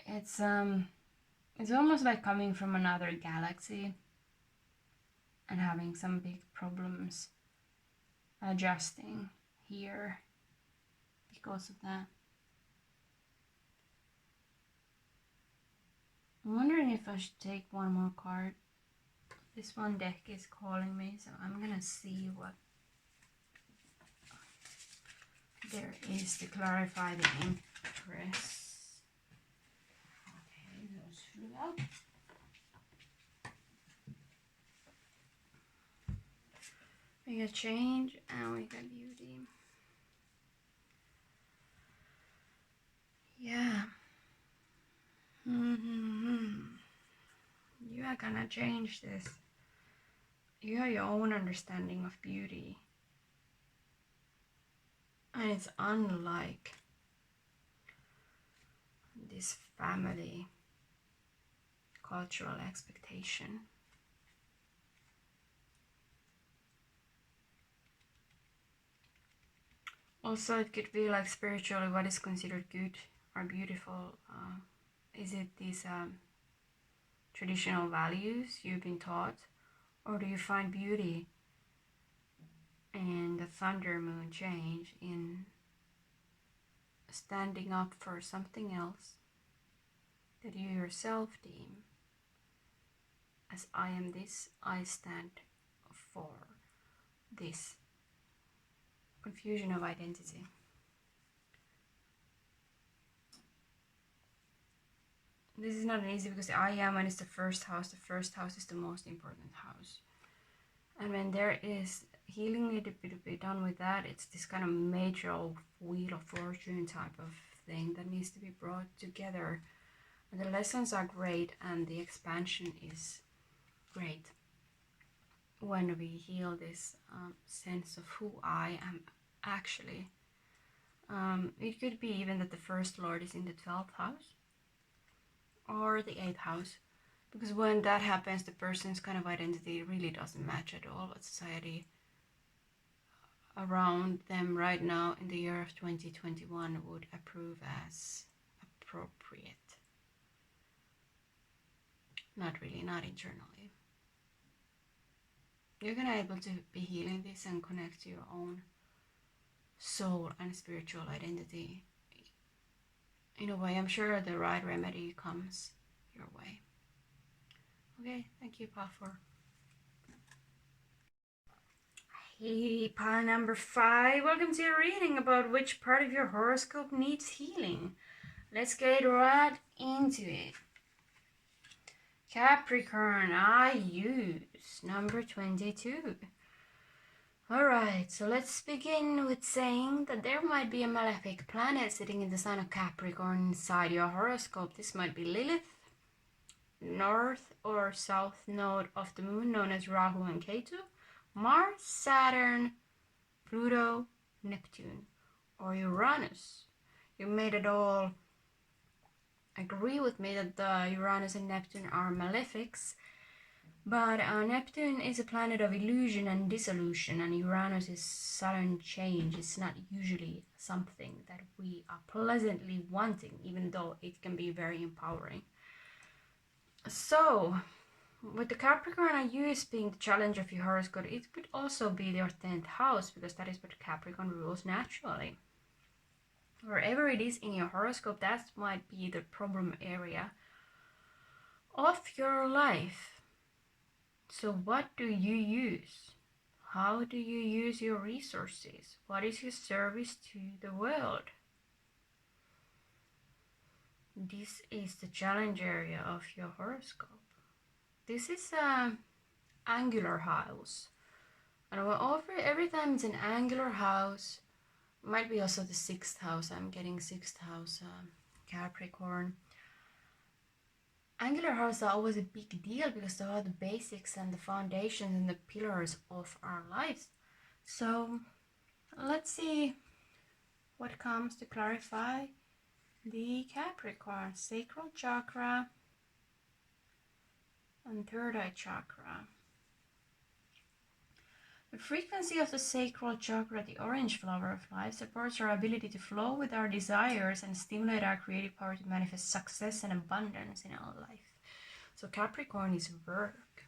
It's almost like coming from another galaxy and having some big problems adjusting here because of that. I'm wondering if I should take one more card. This one deck is calling me, so I'm gonna see what there is to clarify the Empress. Okay, those flew out. We got change and we got beauty. Yeah. You are gonna change this. You have your own understanding of beauty. And it's unlike this family cultural expectation. Also, it could be like spiritually, what is considered good or beautiful. Is it these traditional values you've been taught, or do you find beauty in the thunder moon change, in standing up for something else that you yourself deem as I am this, I stand for this? Confusion of identity. This is not easy because I am, and it's the first house is the most important house. And when there is healing needed to be done with that, it's this kind of major wheel of fortune type of thing that needs to be brought together. And the lessons are great and the expansion is great when we heal this sense of who I am actually. It could be even that the first lord is in the 12th house or the 8th house, because when that happens, the person's kind of identity really doesn't match at all what society around them right now in the year of 2021 would approve as appropriate. Not really, not internally. You're gonna be able to be healing this and connect to your own soul and spiritual identity in a way. I'm sure the right remedy comes your way. Okay, thank you, Pa, for Hey, pile number 5. Welcome to your reading about which part of your horoscope needs healing. Let's get right into it. Capricorn, I use number 22. Alright, so let's begin with saying that there might be a malefic planet sitting in the sign of Capricorn inside your horoscope. This might be Lilith, north or south node of the moon known as Rahu and Ketu, Mars, Saturn, Pluto, Neptune, or Uranus. You made it all agree with me that the Uranus and Neptune are malefics, but Neptune is a planet of illusion and dissolution, and Uranus is sudden change. It's not usually something that we are pleasantly wanting, even though it can be very empowering. So, with the Capricorn IUs being the challenge of your horoscope, it could also be your 10th house, because that is what Capricorn rules naturally. Wherever it is in your horoscope, that might be the problem area of your life. So what do you use? How do you use your resources? What is your service to the world? This is the challenge area of your horoscope. This is an angular house, and every time it's an angular house, might be also the 6th house. I'm getting 6th house Capricorn. Angular houses are always a big deal because they are the basics and the foundations and the pillars of our lives. So let's see what comes to clarify the Capricorn sacral chakra and third eye chakra. The frequency of the sacral chakra, the orange flower of life, supports our ability to flow with our desires and stimulate our creative power to manifest success and abundance in our life. So Capricorn is work.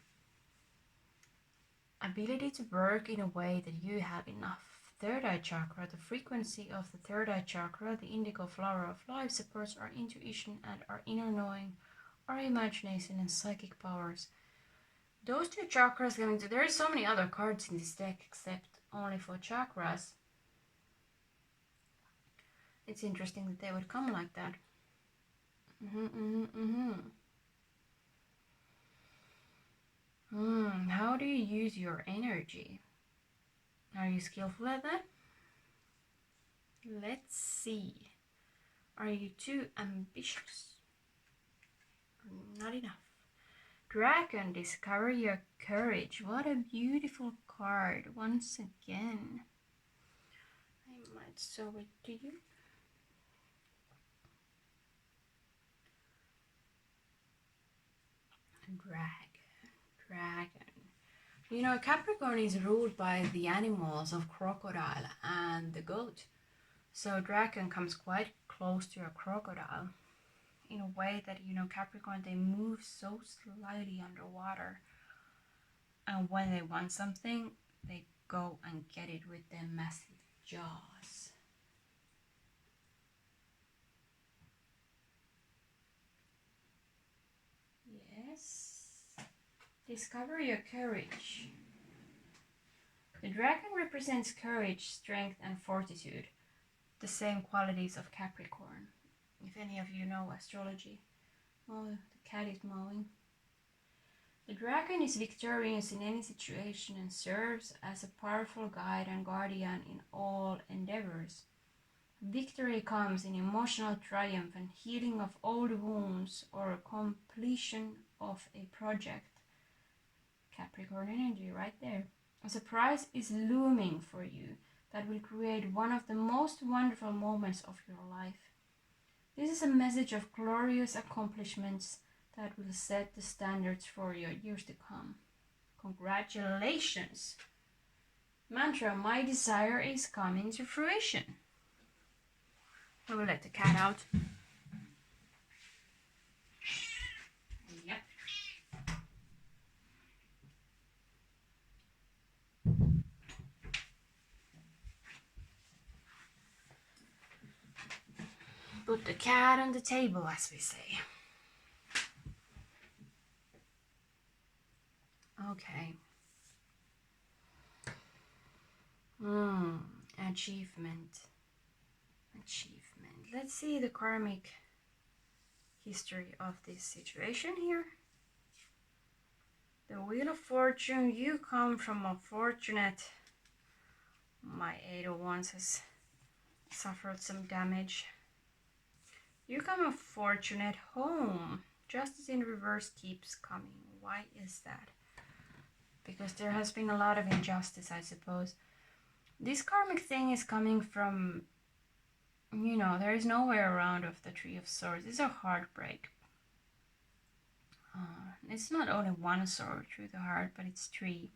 Ability to work in a way that you have enough. Third eye chakra, the frequency of the third eye chakra, the indigo flower of life, supports our intuition and our inner knowing, our imagination and psychic powers. Those two chakras come into, there are so many other cards in this deck except only for chakras. It's interesting that they would come like that. How do you use your energy? Are you skillful at that? Let's see. Are you too ambitious? Not enough. Dragon, discover your courage. What a beautiful card once again. I might show it to you. Dragon. You know, Capricorn is ruled by the animals of crocodile and the goat. So dragon comes quite close to a crocodile in a way that, you know, Capricorn, they move so slightly underwater. And when they want something, they go and get it with their massive jaws. Yes. Discover your courage. The dragon represents courage, strength, and fortitude, the same qualities of Capricorn. If any of you know astrology. Oh, the cat is mowing. The dragon is victorious in any situation and serves as a powerful guide and guardian in all endeavors. Victory comes in emotional triumph and healing of old wounds or completion of a project. Capricorn energy right there. A surprise is looming for you that will create one of the most wonderful moments of your life. This is a message of glorious accomplishments that will set the standards for your years to come. Congratulations! Mantra, my desire is coming to fruition. I will let the cat out. Yep. Put the cat on the table, as we say. Okay. Achievement. Achievement. Let's see the karmic history of this situation here. The Wheel of Fortune. You come from a fortunate... My 8 of Wands has suffered some damage. You come a fortunate home. Justice in reverse keeps coming. Why is that? Because there has been a lot of injustice, I suppose. This karmic thing is coming from, you know, there is no way around of the Three of Swords. It's a heartbreak. It's not only one sword through the heart, but it's three.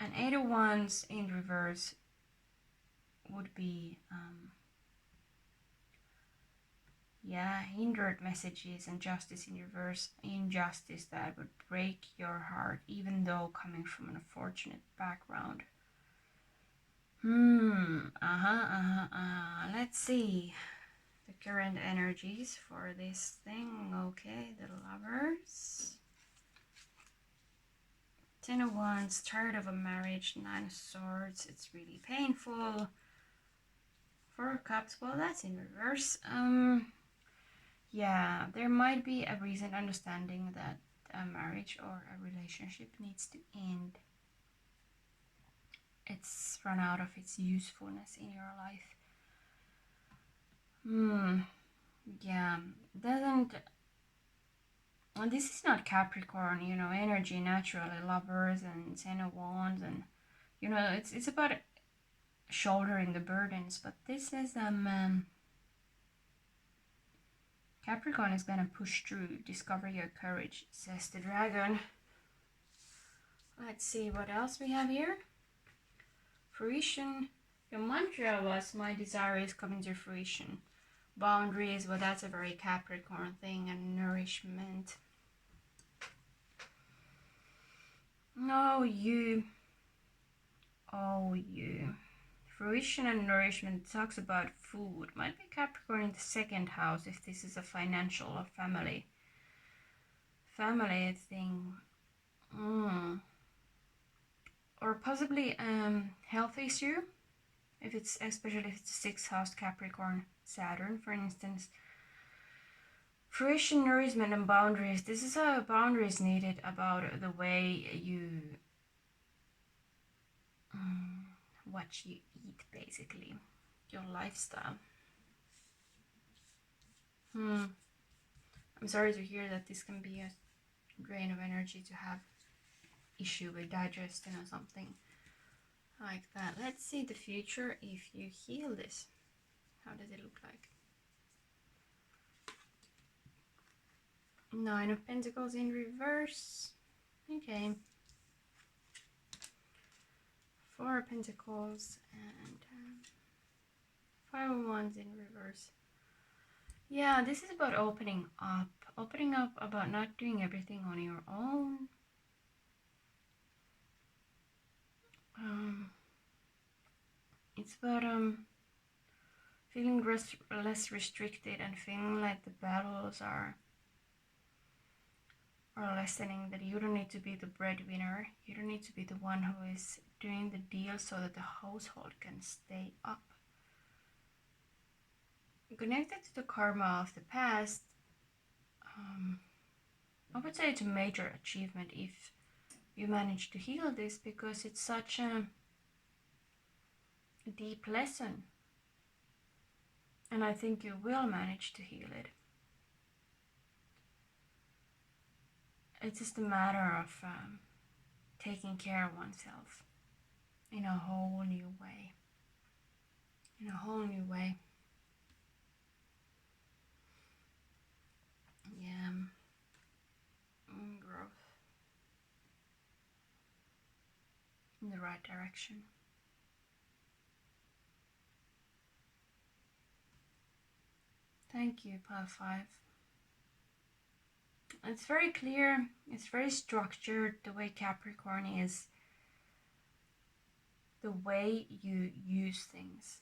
And 8 of Wands in reverse would be, hindered messages and justice in reverse. Injustice that would break your heart, even though coming from an unfortunate background. Let's see the current energies for this thing. Okay, the Lovers. 10 of Wands, tired of a marriage. 9 of Swords, it's really painful. 4 of Cups, well, that's in reverse. Yeah, there might be a recent understanding that a marriage or a relationship needs to end. It's run out of its usefulness in your life. Yeah, doesn't... And this is not Capricorn, you know, energy naturally, Lovers and 10 of Wands, and you know, it's about shouldering the burdens, but this is Capricorn is gonna push through, discover your courage, says the dragon. Let's see what else we have here. Fruition. Your mantra was, my desire is coming to fruition. Boundaries, well, that's a very Capricorn thing. And nourishment. Oh, you. Fruition and nourishment talks about food. Might be Capricorn in the 2nd house if this is a financial or family thing. Or possibly health issue. Especially if it's a 6th house Capricorn, Saturn, for instance. Fruition, nourishment, and boundaries. This is a boundaries needed about the way you, what you eat, basically, your lifestyle. I'm sorry to hear that this can be a drain of energy to have issue with digestion or something like that. Let's see the future if you heal this. How does it look like? 9 of Pentacles in reverse. Okay. 4 of Pentacles and 5 of Wands in reverse. Yeah, this is about opening up. Opening up about not doing everything on your own. It's about feeling less restricted and feeling like the battles are lessening, that you don't need to be the breadwinner. You don't need to be the one who is doing the deal so that the household can stay up. Connected to the karma of the past, I would say it's a major achievement if you manage to heal this, because it's such a deep lesson, and I think you will manage to heal it. It's just a matter of taking care of oneself in a whole new way. Yeah. Growth in the right direction. Thank you, Pile 5. It's very clear, it's very structured, the way Capricorn is, the way you use things.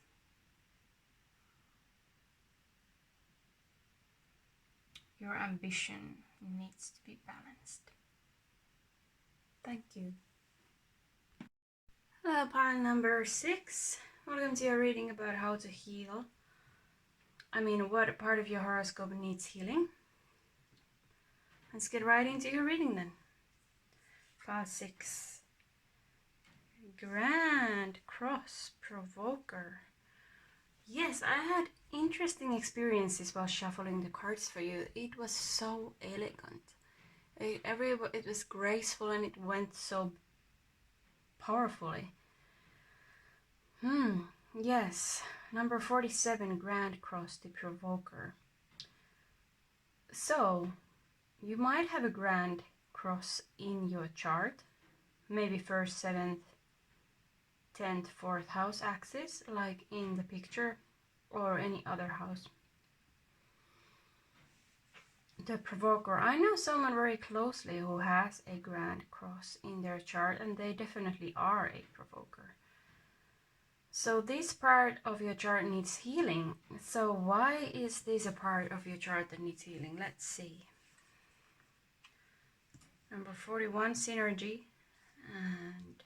Your ambition needs to be balanced. Thank you. Pile number 6. Welcome to your reading about how to heal. What part of your horoscope needs healing? Let's get right into your reading then. Pile 6. Grand Cross Provoker. Yes, I had interesting experiences while shuffling the cards for you. It was so elegant. It was graceful and it went so powerfully. Yes. Number 47, Grand Cross, the Provoker. So, you might have a Grand Cross in your chart. Maybe 1st, 7th, 10th, 4th house axis, like in the picture, or any other house. The Provoker. I know someone very closely who has a Grand Cross in their chart, and they definitely are a Provoker. So this part of your chart needs healing. So why is this a part of your chart that needs healing? Let's see. Number 41, Synergy. And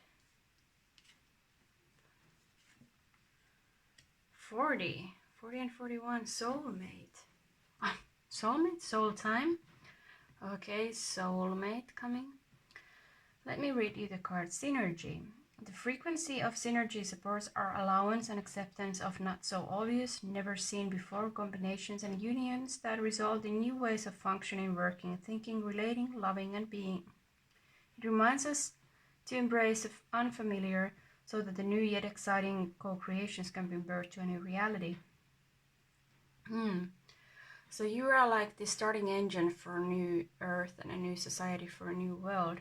40 and 41, Soulmate. Soulmate? Soul time? Okay, Soulmate coming. Let me read you the card. Synergy. The frequency of synergy supports our allowance and acceptance of not so obvious, never seen before combinations and unions that result in new ways of functioning, working, thinking, relating, loving, and being. It reminds us to embrace the unfamiliar so that the new yet exciting co-creations can be birthed to a new reality. So you are like the starting engine for a new earth and a new society, for a new world.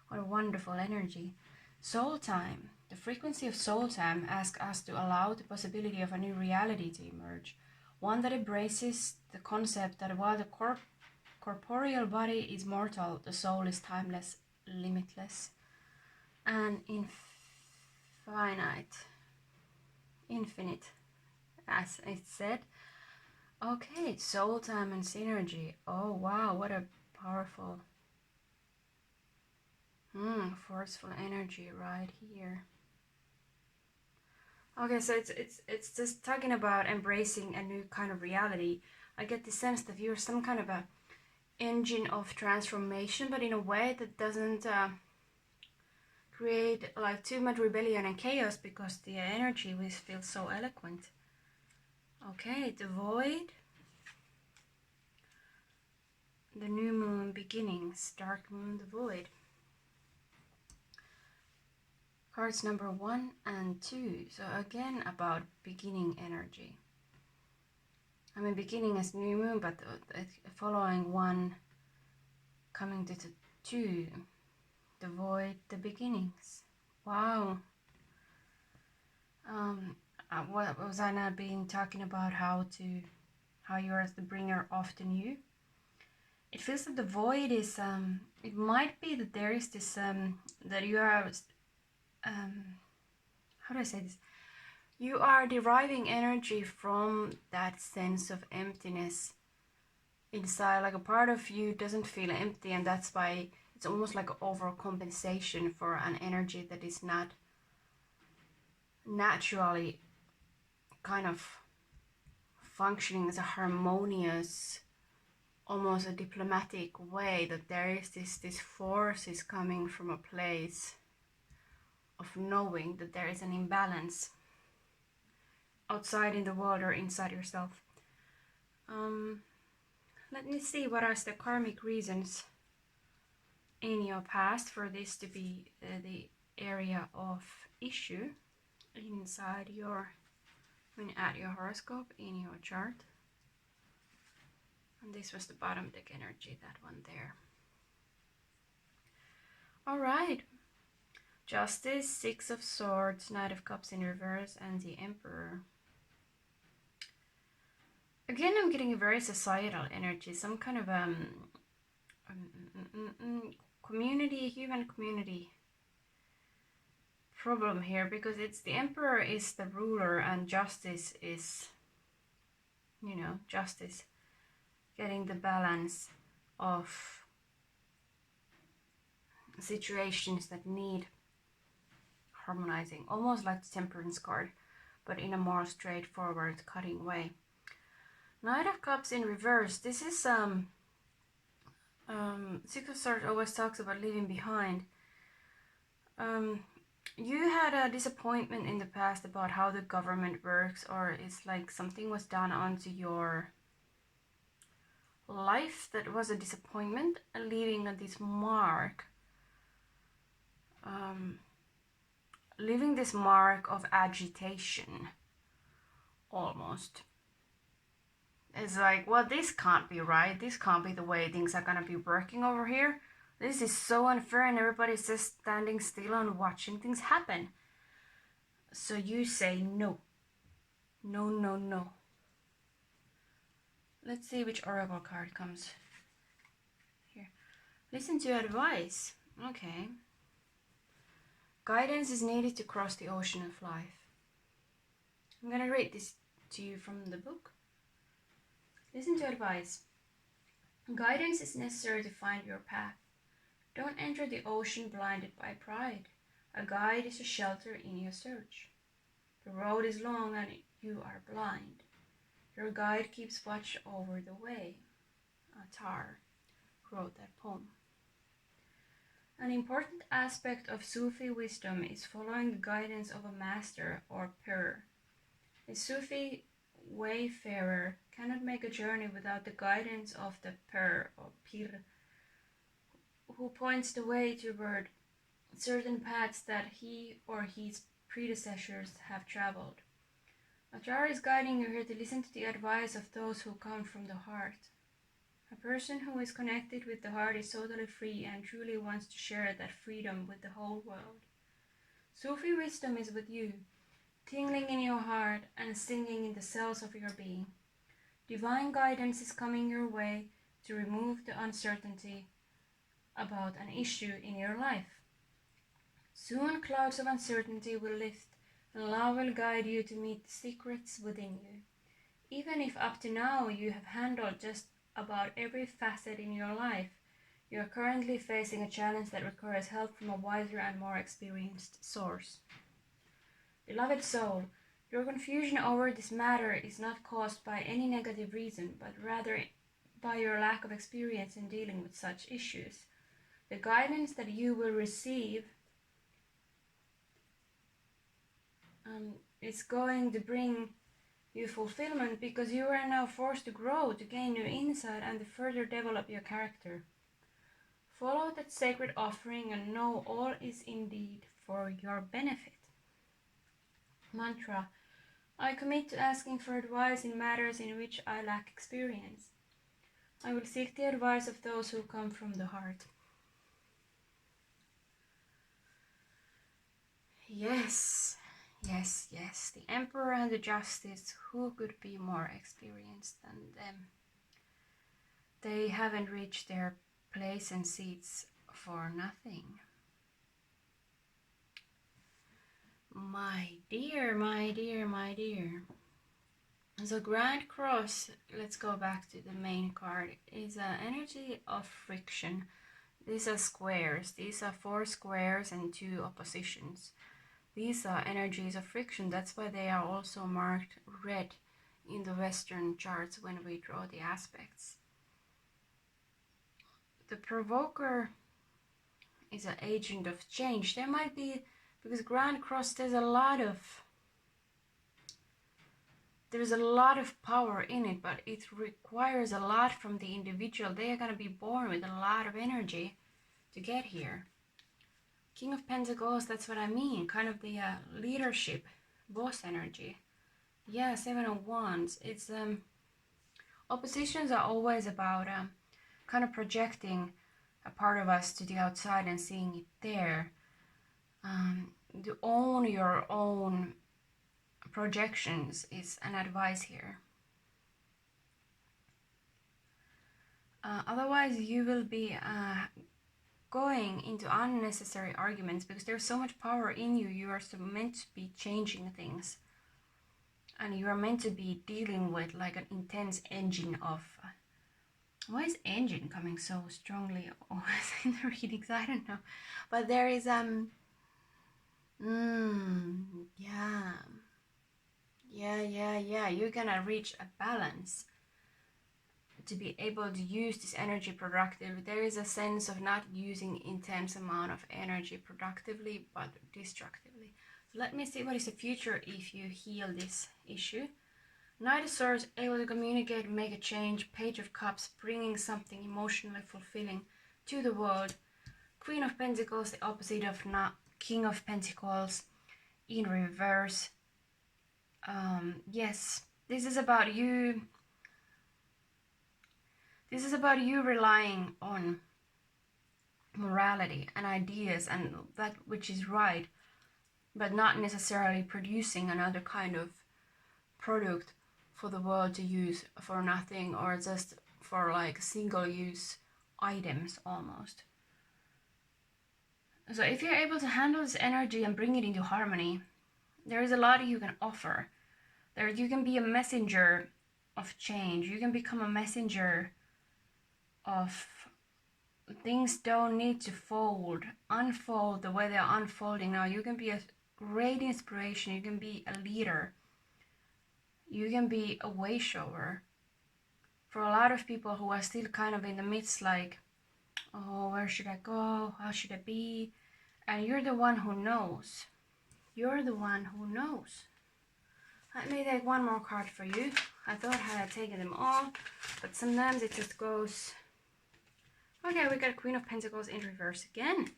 What a wonderful energy. Soul time. The frequency of soul time asks us to allow the possibility of a new reality to emerge, one that embraces the concept that while the corporeal body is mortal, the soul is timeless, limitless, and infinite, as it said. Okay, soul time and synergy. Oh wow, what a powerful, forceful energy right here. Okay, so it's just talking about embracing a new kind of reality. I get the sense that you're some kind of a engine of transformation, but in a way that doesn't create like too much rebellion and chaos, because the energy feels so eloquent. Okay, the void. The new moon beginnings, dark moon, the void. Cards number 1 and 2. So again about beginning energy. Beginning as new moon, but following 1, coming to the 2. The void, the beginnings. Wow. What was I not being talking about how you are the bringer of the new? It feels that the void is it might be that there is this that you are how do I say this? You are deriving energy from that sense of emptiness inside, like a part of you doesn't feel empty, and that's why it's almost like overcompensation for an energy that is not naturally kind of functioning as a harmonious, almost a diplomatic way, that there is this force is coming from a place of knowing that there is an imbalance outside in the world or inside yourself. Let me see, what are the karmic reasons in your past for this to be the area of issue inside your, at your horoscope, in your chart. And this was the bottom deck energy, that one there. All right. Justice, 6 of Swords, Knight of Cups in reverse, and the Emperor. Again, I'm getting a very societal energy, some kind of community, human community problem here, because it's the Emperor is the ruler and justice is, justice, getting the balance of situations that need harmonizing, almost like the Temperance card, but in a more straightforward, cutting way. Knight of Cups in reverse. This is Six of Swords always talks about leaving behind. You had a disappointment in the past about how the government works, or it's like something was done onto your life that was a disappointment, and leaving this mark. Leaving this mark of agitation, almost. It's like, well, this can't be right. This can't be the way things are gonna be working over here. This is so unfair, and everybody's just standing still and watching things happen. So you say no. No, no, no. Let's see which oracle card comes here. Listen to advice. Okay. Guidance is needed to cross the ocean of life. I'm gonna read this to you from the book. Listen to advice. Guidance is necessary to find your path. Don't enter the ocean blinded by pride. A guide is a shelter in your search. The road is long and you are blind. Your guide keeps watch over the way. Attar wrote that poem. An important aspect of Sufi wisdom is following the guidance of a master or pir. A Sufi wayfarer cannot make a journey without the guidance of the pir or pir, who points the way toward certain paths that he or his predecessors have traveled. Attar is guiding you here to listen to the advice of those who come from the heart. A person who is connected with the heart is totally free and truly wants to share that freedom with the whole world. Sufi wisdom is with you, tingling in your heart and singing in the cells of your being. Divine guidance is coming your way to remove the uncertainty about an issue in your life. Soon clouds of uncertainty will lift, and love will guide you to meet the secrets within you. Even if up to now you have handled just about every facet in your life, you are currently facing a challenge that requires help from a wiser and more experienced source. Beloved soul, your confusion over this matter is not caused by any negative reason, but rather by your lack of experience in dealing with such issues. The guidance that you will receive is going to bring you fulfillment, because you are now forced to grow, to gain new insight, and to further develop your character. Follow that sacred offering and know all is indeed for your benefit. Mantra. I commit to asking for advice in matters in which I lack experience. I will seek the advice of those who come from the heart. Yes, yes, yes. The Emperor and the Justice, who could be more experienced than them? They haven't reached their place and seats for nothing. My dear, my dear, my dear. So Grand Cross, let's go back to the main card, is an energy of friction. These are squares. These are 4 squares and 2 oppositions. These are energies of friction. That's why they are also marked red in the Western charts when we draw the aspects. The Provoker is an agent of change. There might be, because Grand Cross, there's a lot of power in it, but it requires a lot from the individual. They are going to be born with a lot of energy to get here. King of Pentacles, that's what I mean, kind of the leadership, boss energy. Yeah, 7 of Wands. It's oppositions are always about kind of projecting a part of us to the outside and seeing it there. To own your own projections is an advice here. Otherwise you will be going into unnecessary arguments, because there's so much power in you. You are so meant to be changing things, and you are meant to be dealing with like an intense engine of why is engine coming so strongly always in the readings? I don't know, but there is Yeah. Yeah. You're gonna reach a balance to be able to use this energy productively. There is a sense of not using intense amount of energy productively, but destructively. So let me see what is the future if you heal this issue. Knight of Swords, able to communicate, make a change. Page of Cups, bringing something emotionally fulfilling to the world. Queen of Pentacles, the opposite of King of Pentacles in reverse. Yes, this is about you. This is about you relying on morality and ideas and that which is right, but not necessarily producing another kind of product for the world to use for nothing, or just for like single use items almost. So if you're able to handle this energy and bring it into harmony, there is a lot you can offer. There you can be a messenger of change. You can become a messenger of things don't need to unfold the way they're unfolding now. You can be a great inspiration. You can be a leader. You can be a way shower for a lot of people who are still kind of in the midst, like, oh, where should I go? How should I be? And you're the one who knows. You're the one who knows. Let me take one more card for you. I thought I had taken them all, but sometimes it just goes. Okay, we got Queen of Pentacles in reverse again.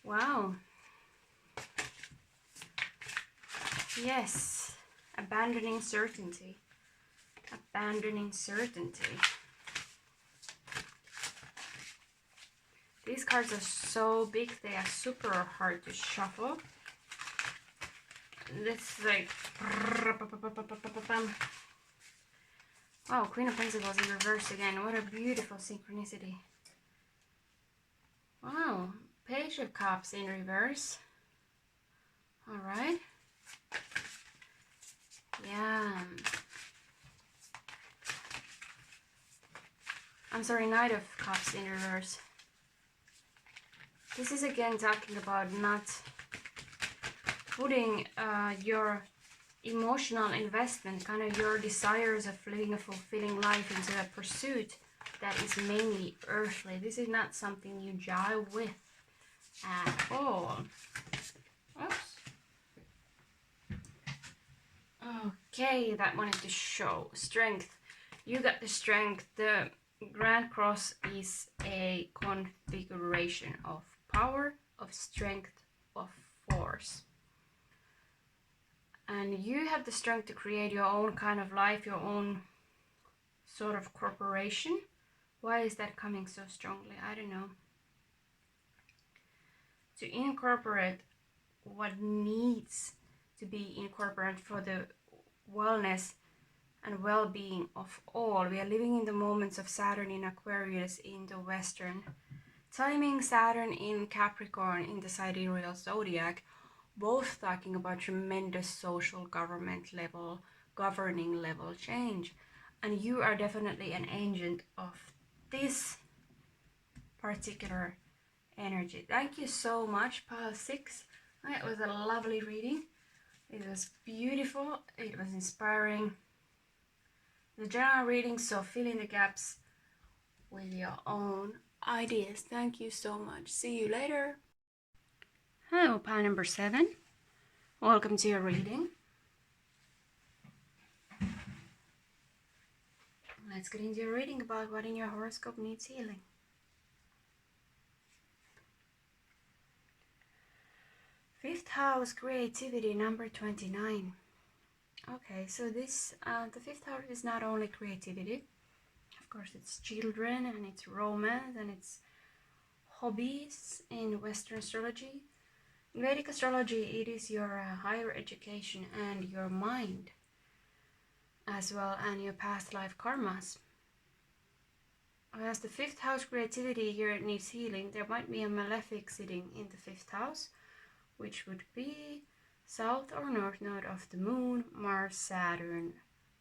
Wow. Yes. Abandoning certainty. Abandoning certainty. These cards are so big, they are super hard to shuffle. This is like... Wow, Queen of Pentacles in reverse again. What a beautiful synchronicity. Wow, Page of Cups in reverse. Alright. Yeah. I'm sorry, Knight of Cups in reverse. This is again talking about not putting your emotional investment, kind of your desires of living a fulfilling life, into a pursuit that is mainly earthly. This is not something you jive with at all. Oops. Okay, that wanted to show strength. You got the strength. The Grand Cross is a configuration of power, of strength, of force. And you have the strength to create your own kind of life, your own sort of corporation. Why is that coming so strongly? I don't know. To incorporate what needs to be incorporated for the wellness and well-being of all. We are living in the moments of Saturn in Aquarius in the Western timing, Saturn in Capricorn in the sidereal zodiac, both talking about tremendous social government level, governing level change. And you are definitely an agent of this particular energy. Thank you so much, Pile 6. It was a lovely reading. It was beautiful. It was inspiring. The general reading, so fill in the gaps with your own ideas. Thank you so much. See you later. Hello, pile number 7. Welcome to your reading. Let's get into your reading about what in your horoscope needs healing. Fifth house, creativity, number 29. Okay, so this, the fifth house is not only creativity. Of course, it's children and it's romance and it's hobbies in Western astrology. In Vedic astrology, it is your higher education and your mind as well, and your past life karmas. As the fifth house creativity here needs healing, there might be a malefic sitting in the fifth house, which would be south or north node of the moon, Mars, Saturn,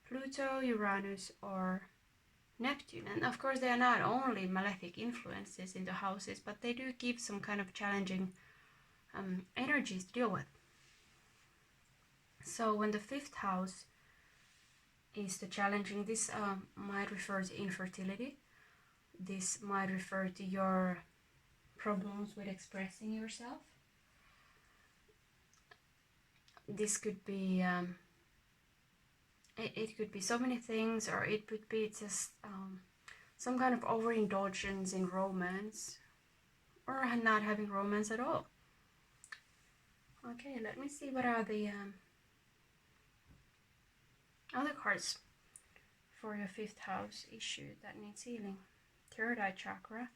Pluto, Uranus, or Neptune. And of course, they are not only malefic influences in the houses, but they do keep some kind of challenging energies to deal with. So when the fifth house is the challenging, this might refer to infertility. This might refer to your problems with expressing yourself. This could be it could be so many things, or it could be just some kind of overindulgence in romance, or not having romance at all. Okay, let me see what are the other cards for your fifth house issue that needs healing. Third eye chakra.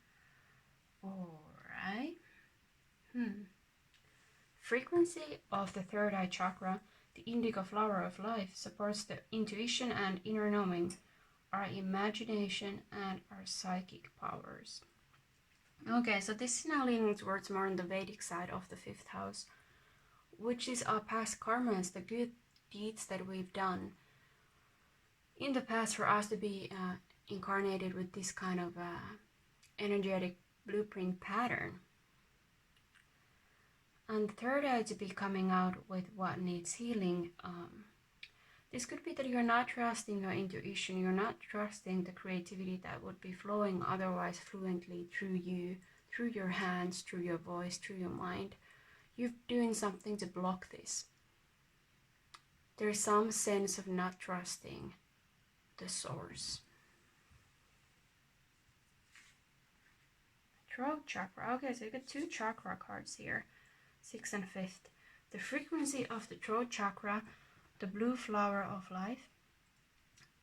Alright. Frequency of the third eye chakra, the indigo flower of life, supports the intuition and inner knowing, our imagination and our psychic powers. Okay, so this is now leaning towards more on the Vedic side of the fifth house, which is our past karmas, the good deeds that we've done in the past for us to be incarnated with this kind of energetic blueprint pattern. And the third eye to be coming out with what needs healing. This could be that you're not trusting your intuition, you're not trusting the creativity that would be flowing otherwise fluently through you, through your hands, through your voice, through your mind. You're doing something to block this. There's some sense of not trusting the source. Throat chakra. Okay, so you got two chakra cards here. 6th and 5th. The frequency of the throat chakra, the blue flower of life,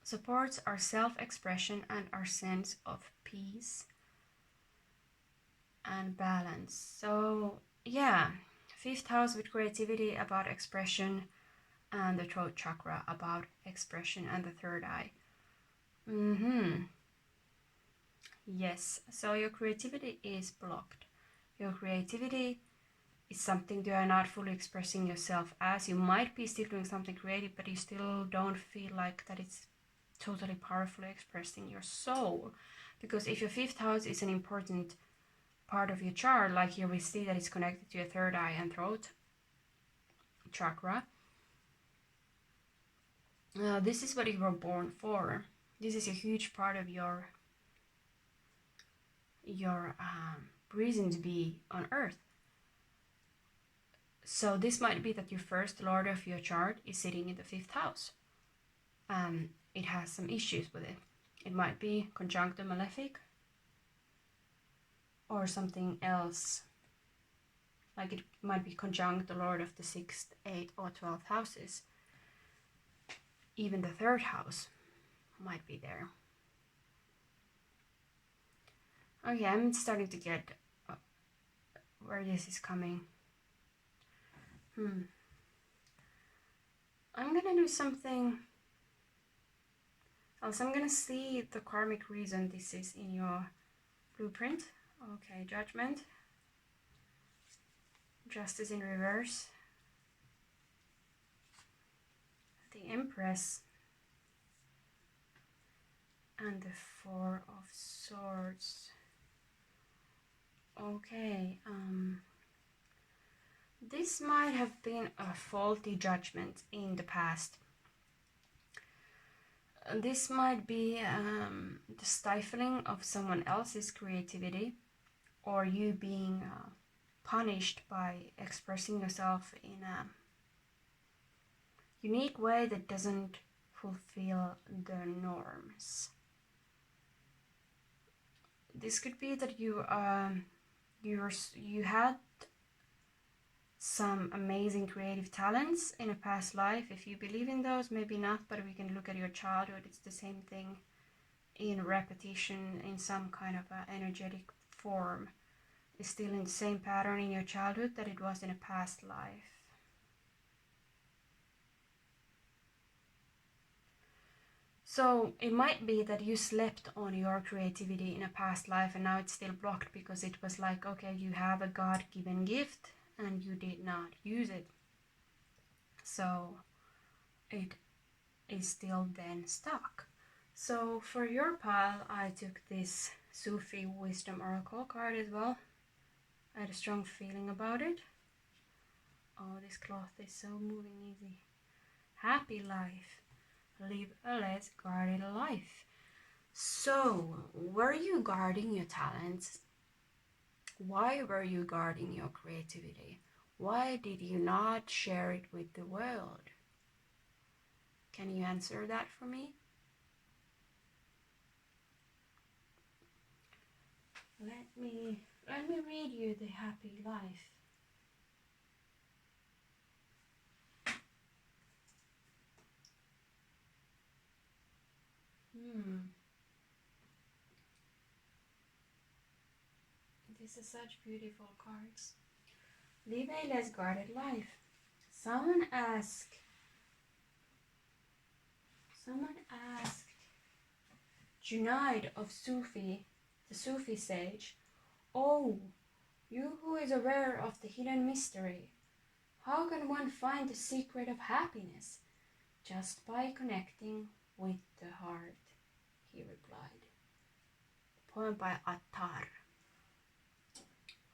supports our self-expression and our sense of peace and balance. So yeah, 5th house with creativity, about expression, and the throat chakra about expression, and the third eye. Yes, so your creativity is blocked. Your creativity is something you are not fully expressing yourself as. You might be still doing something creative, but you still don't feel like that it's totally powerfully expressing your soul. Because if your 5th house is an important part of your chart, like here we see that it's connected to your third eye and throat chakra, this is what you were born for. This is a huge part of your reason to be on earth. So this might be that your first lord of your chart is sitting in the 5th house. It has some issues with it. It might be conjunct the malefic or something else. Like it might be conjunct the lord of the 6th, 8th or 12th houses. Even the 3rd house might be there. Okay, I'm starting to get where this is coming. I'm gonna do something else. I'm gonna see the karmic reason this is in your blueprint. Okay, judgment, justice in reverse, the Empress, and the Four of Swords. Okay, this might have been a faulty judgment in the past. This might be the stifling of someone else's creativity, or you being punished by expressing yourself in a unique way that doesn't fulfill the norms. This could be that you had some amazing creative talents in a past life. If you believe in those, maybe not, but we can look at your childhood. It's the same thing in repetition, in some kind of energetic form. It's still in the same pattern in your childhood that it was in a past life. So it might be that you slept on your creativity in a past life and now it's still blocked because it was like, okay, you have a God-given gift and you did not use it. So it is still then stuck. So for your pile, I took this Sufi Wisdom Oracle card as well. I had a strong feeling about it. Oh, this cloth is so moving easy. Happy life. Live a less guarded life. So, were you guarding your talents? Why were you guarding your creativity? Why did you not share it with the world? Can you answer that for me? Let me read you the happy life. This is such beautiful cards. Live a less guarded life. Someone asked Junaid of Sufi, the Sufi sage, "Oh, you who is aware of the hidden mystery, how can one find the secret of happiness? Just by connecting with the heart," he replied. Poem by Attar.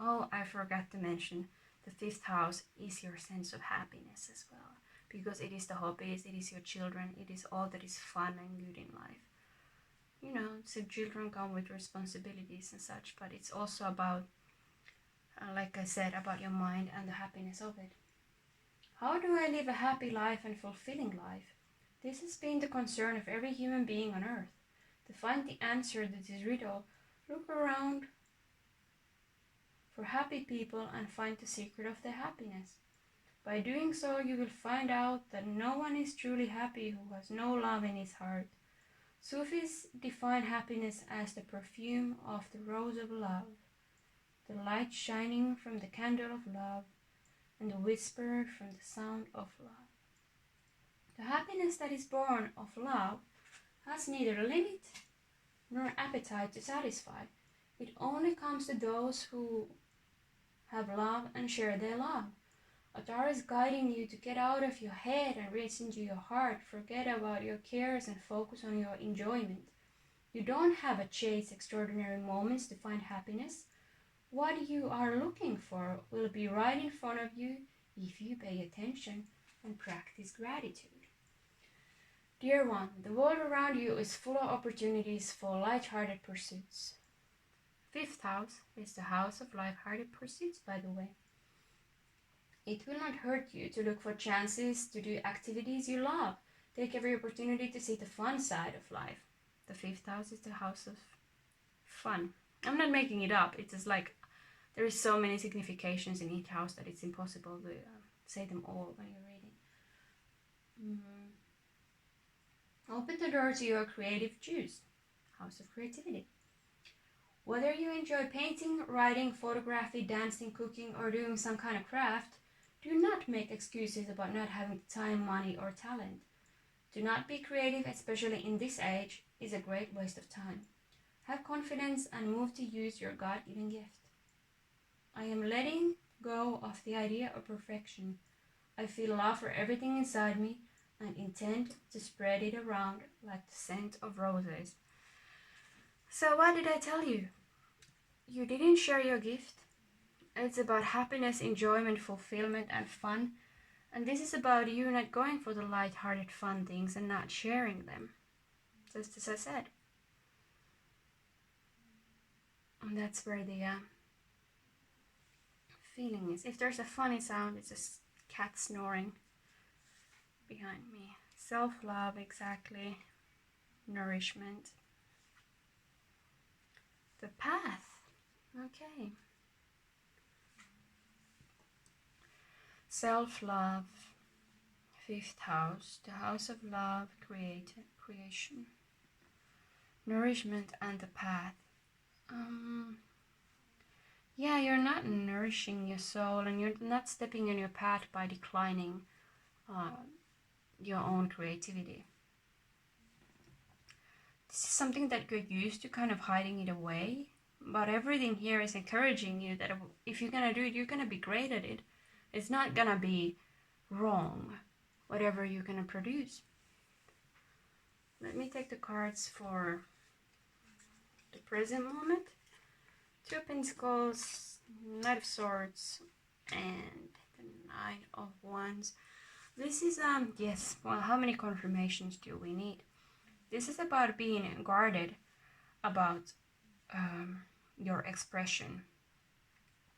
Oh, I forgot to mention, the fifth house is your sense of happiness as well, because it is the hobbies, it is your children, it is all that is fun and good in life. You know, so children come with responsibilities and such, but it's also about, like I said, about your mind and the happiness of it. How do I live a happy life and fulfilling life? This has been the concern of every human being on earth. To find the answer to this riddle, look around for happy people and find the secret of their happiness. By doing so, you will find out that no one is truly happy who has no love in his heart. Sufis define happiness as the perfume of the rose of love, the light shining from the candle of love, and the whisper from the sound of love. The happiness that is born of love has neither limit nor appetite to satisfy. It only comes to those who have love and share their love. Attar is guiding you to get out of your head and reach into your heart. Forget about your cares and focus on your enjoyment. You don't have to chase extraordinary moments to find happiness. What you are looking for will be right in front of you if you pay attention and practice gratitude. Dear one, the world around you is full of opportunities for light-hearted pursuits. Fifth house is the house of light-hearted pursuits, by the way. It will not hurt you to look for chances to do activities you love. Take every opportunity to see the fun side of life. The fifth house is the house of fun. I'm not making it up. It's just like there is so many significations in each house that it's impossible to say them all when you're reading. Open the door to your creative juice. House of creativity. Whether you enjoy painting, writing, photography, dancing, cooking, or doing some kind of craft, do not make excuses about not having time, money, or talent. Do not be creative, especially in this age, is a great waste of time. Have confidence and move to use your God-given gift. I am letting go of the idea of perfection. I feel love for everything inside me and intend to spread it around like the scent of roses. So what did I tell you? You didn't share your gift. It's about happiness, enjoyment, fulfillment, and fun. And this is about you not going for the light-hearted fun things and not sharing them. Just as I said. And that's where the feeling is. If there's a funny sound, it's just cat snoring behind me. Self-love, exactly. Nourishment. The path. Okay. Self-love. Fifth house. The house of love, creation. Nourishment and the path. Yeah, you're not nourishing your soul and you're not stepping on your path by declining your own creativity. This is something that you're used to kind of hiding it away, but everything here is encouraging you that if you're gonna do it, you're gonna be great at it. It's not gonna be wrong, whatever you're gonna produce. Let me take the cards for the present moment. Two of Pentacles, Knight of Swords, and the Nine of Wands. This is, yes, well, how many confirmations do we need? This is about being guarded about your expression.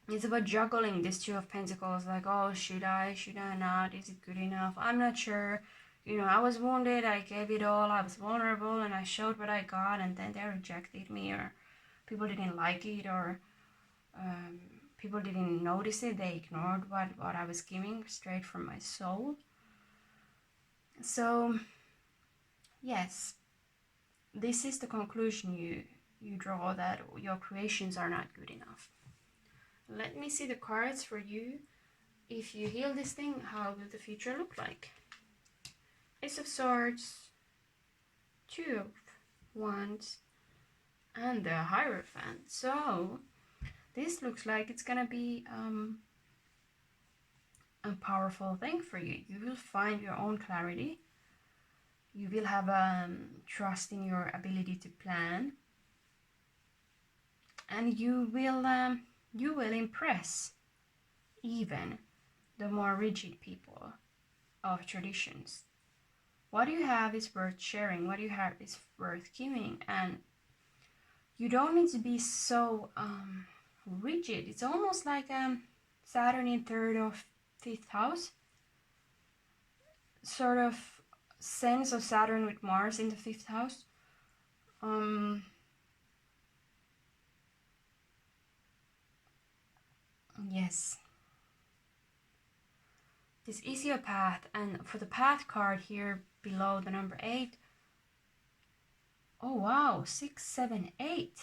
It's about juggling this Two of Pentacles, like, oh, should I not? Is it good enough? I'm not sure. You know, I was wounded, I gave it all, I was vulnerable, and I showed what I got, and then they rejected me, or people didn't like it, or people didn't notice it, they ignored what I was giving straight from my soul. So, yes, this is the conclusion you draw, that your creations are not good enough. Let me see the cards for you. If you heal this thing, how will the future look like? Ace of Swords, Two of Wands, and the Hierophant. So this looks like it's gonna be a powerful thing for you. You will find your own clarity. You will have trust in your ability to plan, and you will impress even the more rigid people of traditions. What you have is worth sharing. What you have is worth giving, and you don't need to be so rigid. It's almost like Saturn in 3rd or 5th house, sort of sense of Saturn with Mars in the 5th house. Yes, this is your path, and for the path card here below the number 8, oh wow, 6, 7, 8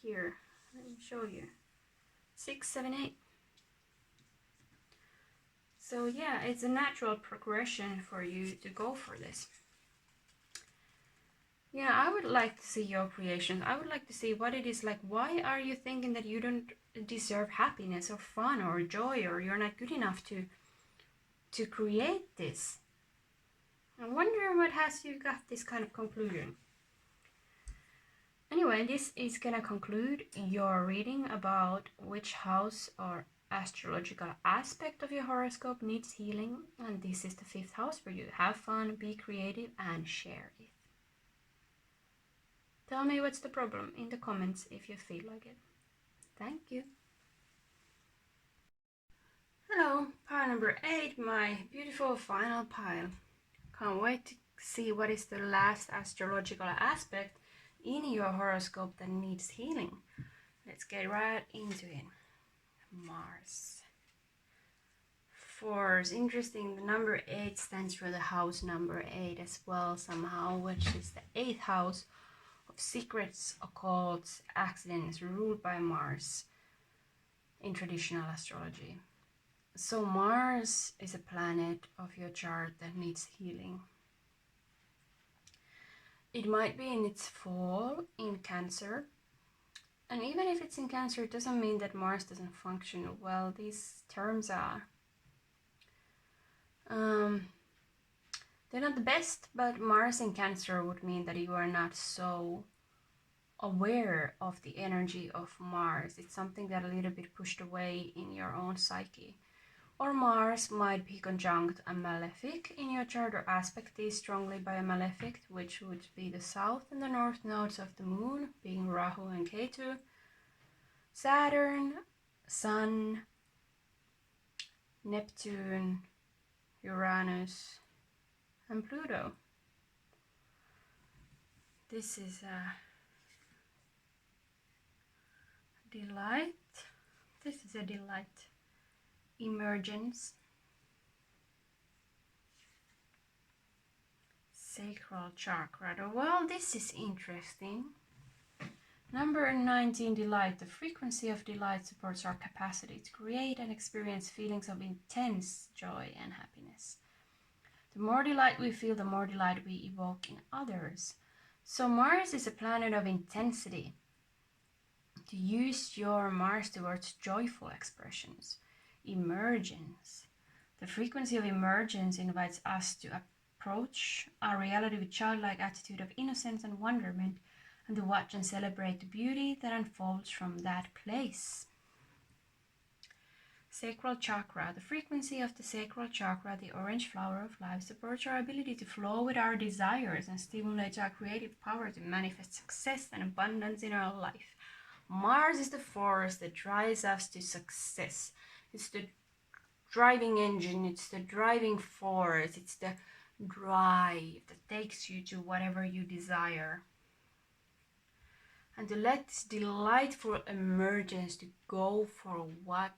here. Let me show you. 6, 7, 8. So yeah, it's a natural progression for you to go for this. Yeah, I would like to see your creations. I would like to see what it is like. Why are you thinking that you don't deserve happiness or fun or joy, or you're not good enough to create this? I wonder what has you got this kind of conclusion. Anyway, this is gonna conclude your reading about which house or astrological aspect of your horoscope needs healing, and this is the 5th house for you. Have fun, be creative, and share it. Tell me what's the problem in the comments if you feel like it. Thank you. Hello, pile number 8, my beautiful final pile. Can't wait to see what is the last astrological aspect in your horoscope that needs healing. Let's get right into it. Mars. Force. Interesting. The number 8 stands for the house number 8 as well somehow, which is the 8th house of secrets, occults, accidents, ruled by Mars in traditional astrology. So Mars is a planet of your chart that needs healing. It might be in its fall in Cancer, and even if it's in Cancer, it doesn't mean that Mars doesn't function well. These terms are they're not the best, but Mars in Cancer would mean that you are not so aware of the energy of Mars. It's something that a little bit pushed away in your own psyche. Or Mars might be conjunct a malefic in your chart, or aspected strongly by a malefic, which would be the south and the north nodes of the moon, being Rahu and Ketu, Saturn, Sun, Neptune, Uranus, and Pluto. This is a delight. This is a delight. Emergence, sacral chakra. Well, this is interesting. Number 19, delight. The frequency of delight supports our capacity to create and experience feelings of intense joy and happiness. The more delight we feel, the more delight we evoke in others. So Mars is a planet of intensity. To use your Mars towards joyful expressions. Emergence. The frequency of emergence invites us to approach our reality with childlike attitude of innocence and wonderment, and to watch and celebrate the beauty that unfolds from that place. Sacral chakra. The frequency of the sacral chakra, the orange flower of life, supports our ability to flow with our desires and stimulates our creative power to manifest success and abundance in our life. Mars is the force that drives us to success. It's the driving engine, it's the driving force, it's the drive that takes you to whatever you desire. And to let this delightful emergence to go for what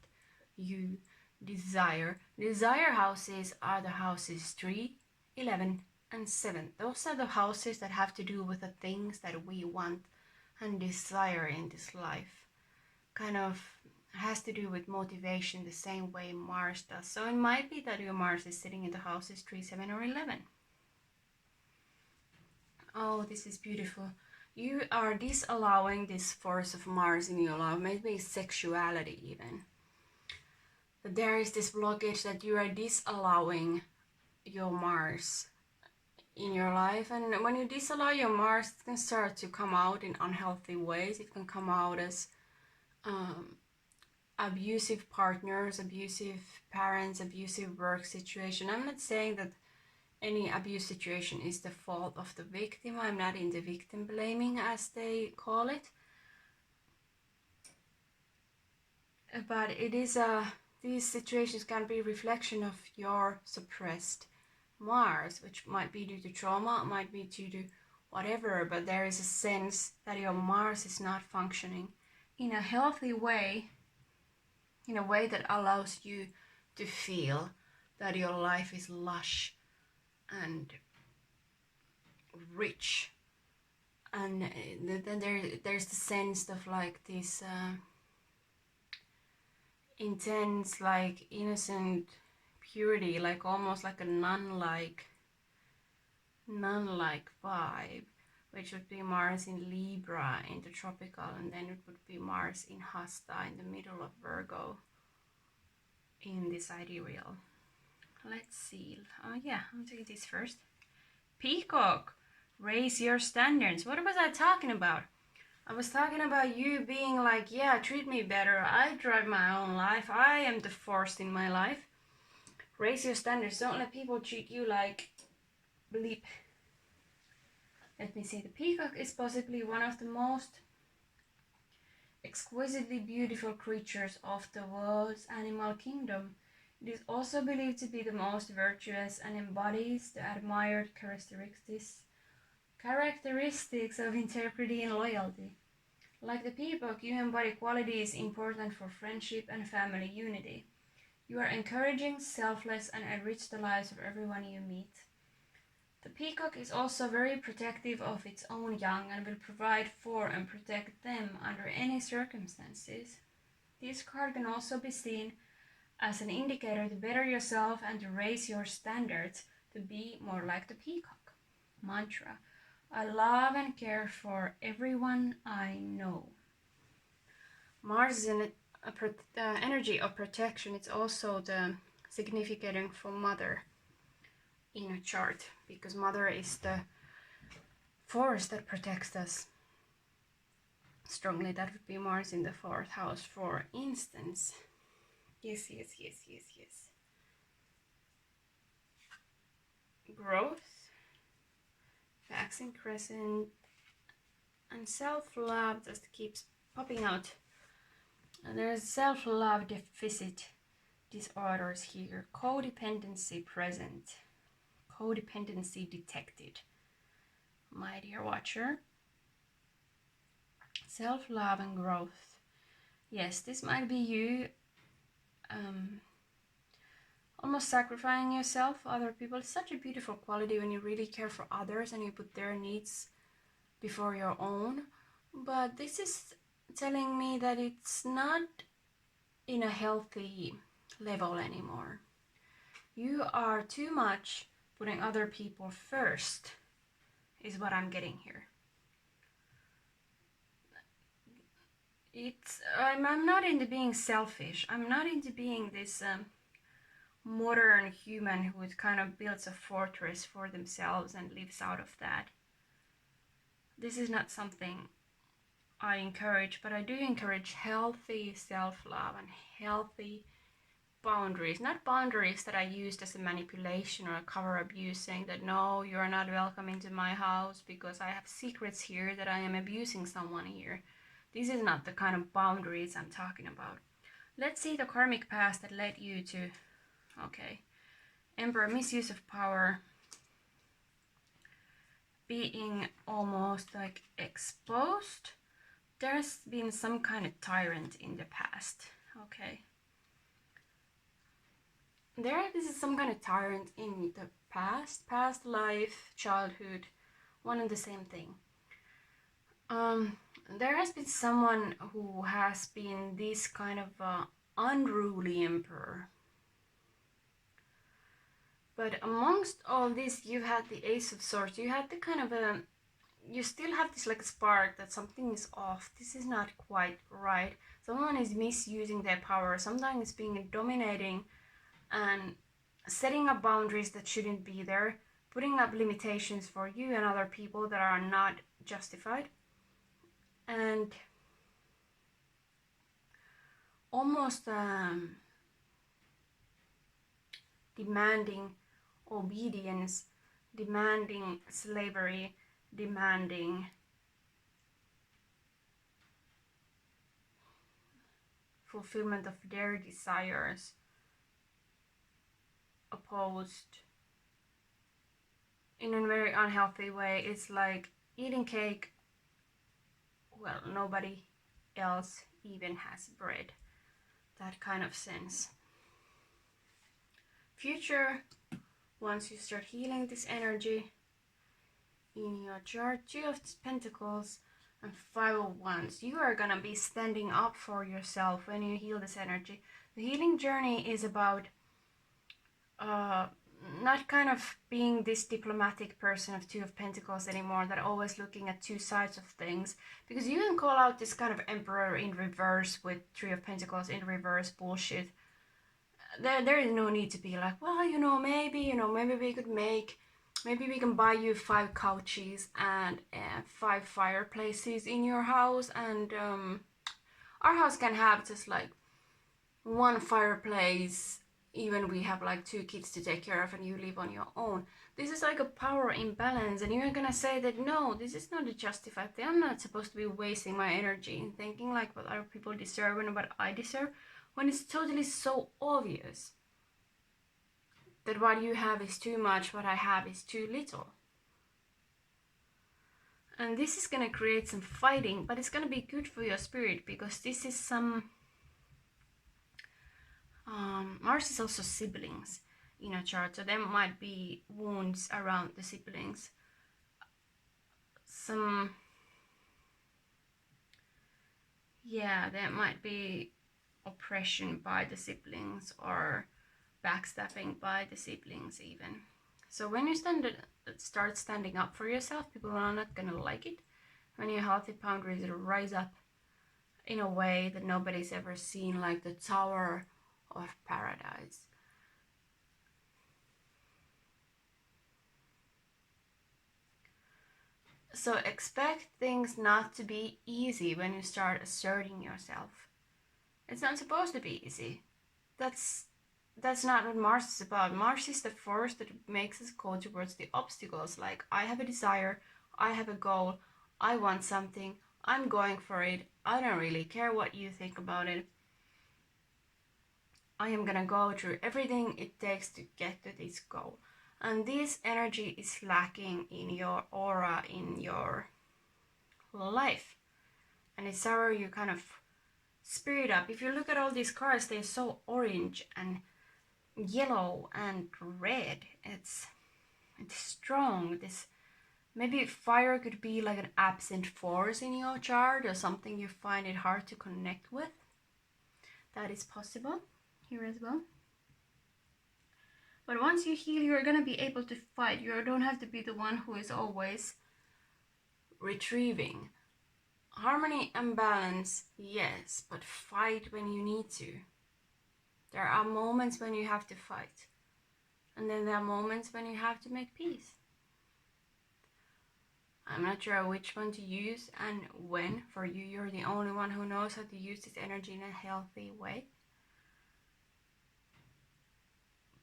you desire. Desire houses are the houses 3, 11, and 7. Those are the houses that have to do with the things that we want and desire in this life. Kind of has to do with motivation the same way Mars does. So it might be that your Mars is sitting in the houses 3, 7, or 11. Oh, this is beautiful. You are disallowing this force of Mars in your life, maybe sexuality even. But there is this blockage that you are disallowing your Mars in your life. And when you disallow your Mars, it can start to come out in unhealthy ways. It can come out as abusive partners, abusive parents, abusive work situation. I'm not saying that any abuse situation is the fault of the victim. I'm not into victim blaming, as they call it. But it is these situations can be a reflection of your suppressed Mars, which might be due to trauma, might be due to whatever, but there is a sense that your Mars is not functioning in a healthy way, in a way that allows you to feel that your life is lush and rich. And then there's the sense of like this intense, like innocent purity, like almost like a nun-like vibe, which would be Mars in Libra in the tropical, and then it would be Mars in Hasta in the middle of Virgo in the sidereal. Let's see. Oh yeah, I'm taking this first. Peacock, raise your standards. What was I talking about? I was talking about you being like, yeah, treat me better. I drive my own life. I am the force in my life. Raise your standards. Don't let people treat you like bleep. Let me see. The peacock is possibly one of the most exquisitely beautiful creatures of the world's animal kingdom. It is also believed to be the most virtuous and embodies the admired characteristics of integrity and loyalty. Like the peacock, you embody qualities important for friendship and family unity. You are encouraging, selfless, and enrich the lives of everyone you meet. The peacock is also very protective of its own young and will provide for and protect them under any circumstances. This card can also be seen as an indicator to better yourself and to raise your standards to be more like the peacock. Mantra: I love and care for everyone I know. Mars is an energy of protection. It's also the significant for mother in a chart, because mother is the force that protects us strongly. That would be Mars in the 4th house, for instance. Yes. Growth, waxing crescent, and self-love just keeps popping out. And there's self-love deficit disorders here. Codependency present. Codependency detected. My dear watcher. Self-love and growth. Yes, this might be you almost sacrificing yourself for other people. It's such a beautiful quality when you really care for others and you put their needs before your own. But this is telling me that it's not in a healthy level anymore. You are too much putting other people first, is what I'm getting here. I'm not into being selfish. I'm not into being this modern human who kind of builds a fortress for themselves and lives out of that. This is not something I encourage, but I do encourage healthy self-love and healthy boundaries, not boundaries that I used as a manipulation or a cover abuse, saying that no, you're not welcome into my house because I have secrets here that I am abusing someone here. This is not the kind of boundaries I'm talking about. Let's see the karmic past that led you to, okay, Emperor, misuse of power, being almost like exposed. There's been some kind of tyrant in the past, okay. This is some kind of tyrant in the past life, childhood, one and the same thing. There has been someone who has been this kind of unruly emperor. But amongst all this, you had the Ace of Swords. You had the kind of you still have this like spark that something is off. This is not quite right. Someone is misusing their power. Sometimes being dominating and setting up boundaries that shouldn't be there, putting up limitations for you and other people that are not justified, and almost demanding obedience, demanding slavery, demanding fulfillment of their desires, opposed in a very unhealthy way. It's like eating cake, well, nobody else even has bread. That kind of sense. Future, once you start healing this energy in your chart, 2 of Pentacles and 5 of Wands, you are gonna be standing up for yourself when you heal this energy. The healing journey is about not kind of being this diplomatic person of 2 of Pentacles anymore, that always looking at 2 sides of things, because you can call out this kind of emperor in reverse with 3 of Pentacles in reverse bullshit. There is no need to be like, well, maybe we can buy you 5 couches and 5 fireplaces in your house, and our house can have just like 1 fireplace, even we have like 2 kids to take care of and you live on your own. This is like a power imbalance, and you're gonna say that no, this is not a justified thing. I'm not supposed to be wasting my energy in thinking like what other people deserve and what I deserve, when it's totally so obvious that what you have is too much, what I have is too little. And this is gonna create some fighting, but it's gonna be good for your spirit, because this is some Mars is also siblings in a chart, so there might be wounds around the siblings. There might be oppression by the siblings or backstabbing by the siblings even. So when you start standing up for yourself, people are not gonna like it. When your healthy boundaries rise up in a way that nobody's ever seen, like the Tower of Paradise. So expect things not to be easy when you start asserting yourself. It's not supposed to be easy. That's not what Mars is about. Mars is the force that makes us go towards the obstacles. Like, I have a desire, I have a goal, I want something, I'm going for it, I don't really care what you think about it. I am gonna go through everything it takes to get to this goal. And this energy is lacking in your aura, in your life. And it's how you kind of spirit up. If you look at all these cards, they're so orange and yellow and red. It's strong. This maybe fire could be like an absent force in your chart, or something you find it hard to connect with. That is possible here as well. But once you heal, you're gonna be able to fight. You don't have to be the one who is always retrieving. Harmony and balance, yes, but fight when you need to. There are moments when you have to fight, and then there are moments when you have to make peace. I'm not sure which one to use and when. For you, you're the only one who knows how to use this energy in a healthy way.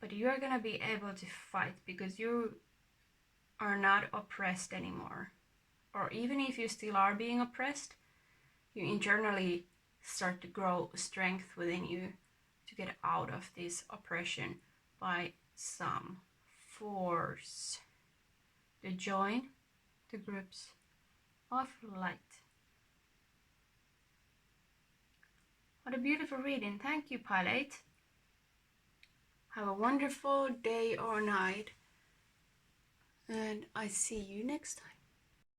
but you are gonna be able to fight because you are not oppressed anymore. Or even if you still are being oppressed, you internally start to grow strength within you to get out of this oppression by some force. To join the groups of light. What a beautiful reading. Thank you, Pilot. Have a wonderful day or night, and I see you next time.